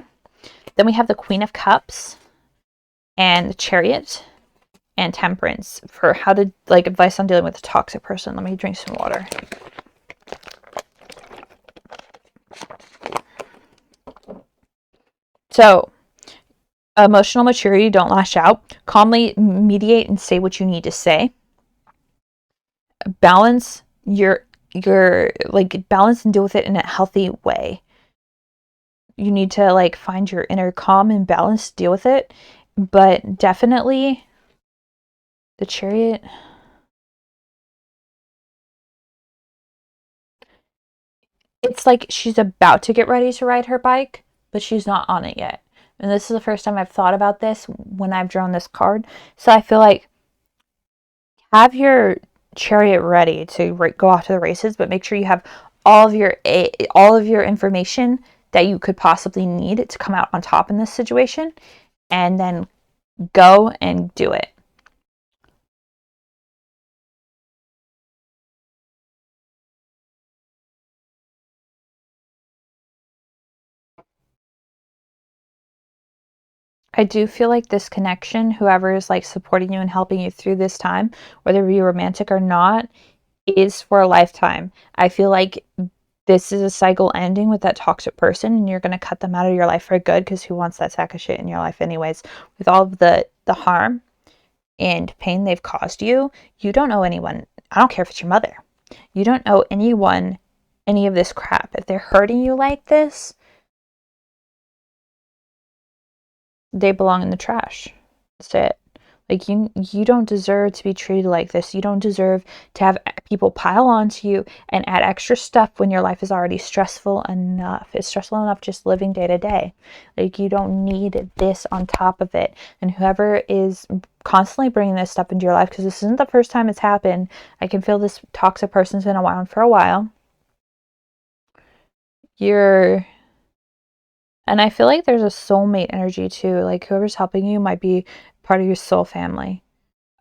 Then we have the Queen of Cups and the Chariot and Temperance for how to like advice on dealing with a toxic person. Let me drink some water. So emotional maturity, don't lash out. Calmly mediate and say what you need to say. Balance your like balance and deal with it in a healthy way. You need to like find your inner calm and balance, deal with it. But definitely the Chariot. It's like she's about to get ready to ride her bike, but she's not on it yet. And this is the first time I've thought about this when I've drawn this card. So I feel like have your Chariot ready to go off to the races, but make sure you have all of your information that you could possibly need to come out on top in this situation, and then go and do it. I do feel like this connection, whoever is like supporting you and helping you through this time, whether it be romantic or not, is for a lifetime. I feel like this is a cycle ending with that toxic person, and you're going to cut them out of your life for good, because who wants that sack of shit in your life anyways? With all of the harm and pain they've caused you, you don't owe anyone. I don't care if it's your mother. You don't owe anyone any of this crap. If they're hurting you like this, they belong in the trash. That's it. Like you don't deserve to be treated like this. You don't deserve to have people pile onto you and add extra stuff when your life is already stressful enough. It's stressful enough just living day to day. Like you don't need this on top of it. And whoever is constantly bringing this stuff into your life, because this isn't the first time it's happened. I can feel this toxic person's been around for a while. And I feel like there's a soulmate energy too. Like whoever's helping you might be part of your soul family.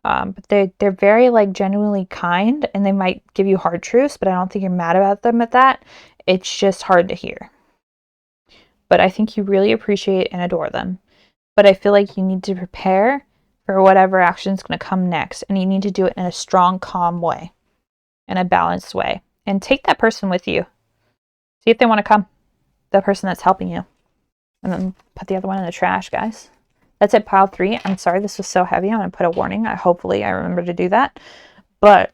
But they're very like genuinely kind, and they might give you hard truths, but I don't think you're mad about them at that. It's just hard to hear. But I think you really appreciate and adore them. But I feel like you need to prepare for whatever action is going to come next, and you need to do it in a strong, calm way, in a balanced way. And take that person with you. See if they want to come, the person that's helping you. And then put the other one in the trash, guys. That's it, pile 3. I'm sorry this was so heavy. I'm going to put a warning. Hopefully I remember to do that. But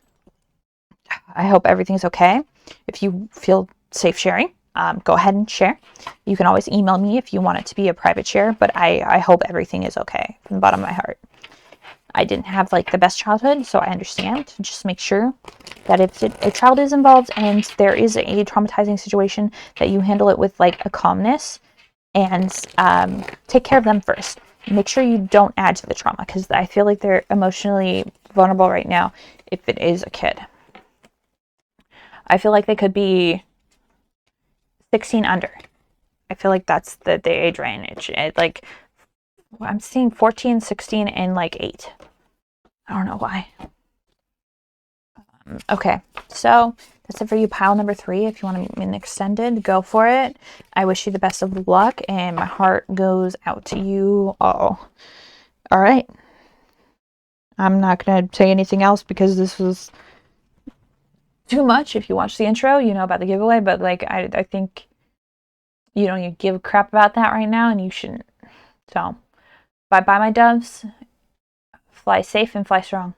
I hope everything's okay. If you feel safe sharing, go ahead and share. You can always email me if you want it to be a private share, but I hope everything is okay from the bottom of my heart. I didn't have like the best childhood, so I understand. Just make sure that if a child is involved and there is a traumatizing situation, that you handle it with like a calmness and take care of them first. Make sure you don't add to the trauma, because I feel like they're emotionally vulnerable right now if it is a kid. I feel like they could be 16 under. I feel like that's the age range. Like, I'm seeing 14, 16, and like 8. I don't know why. Okay, so that's it for you, pile number 3. If you want to be an extended, go for it. I wish you the best of luck, and my heart goes out to you all. All right. I'm not going to say anything else because this was too much. If you watch the intro, you know about the giveaway, but like I think you give a crap about that right now, and you shouldn't. So, bye-bye, my doves. Fly safe and fly strong.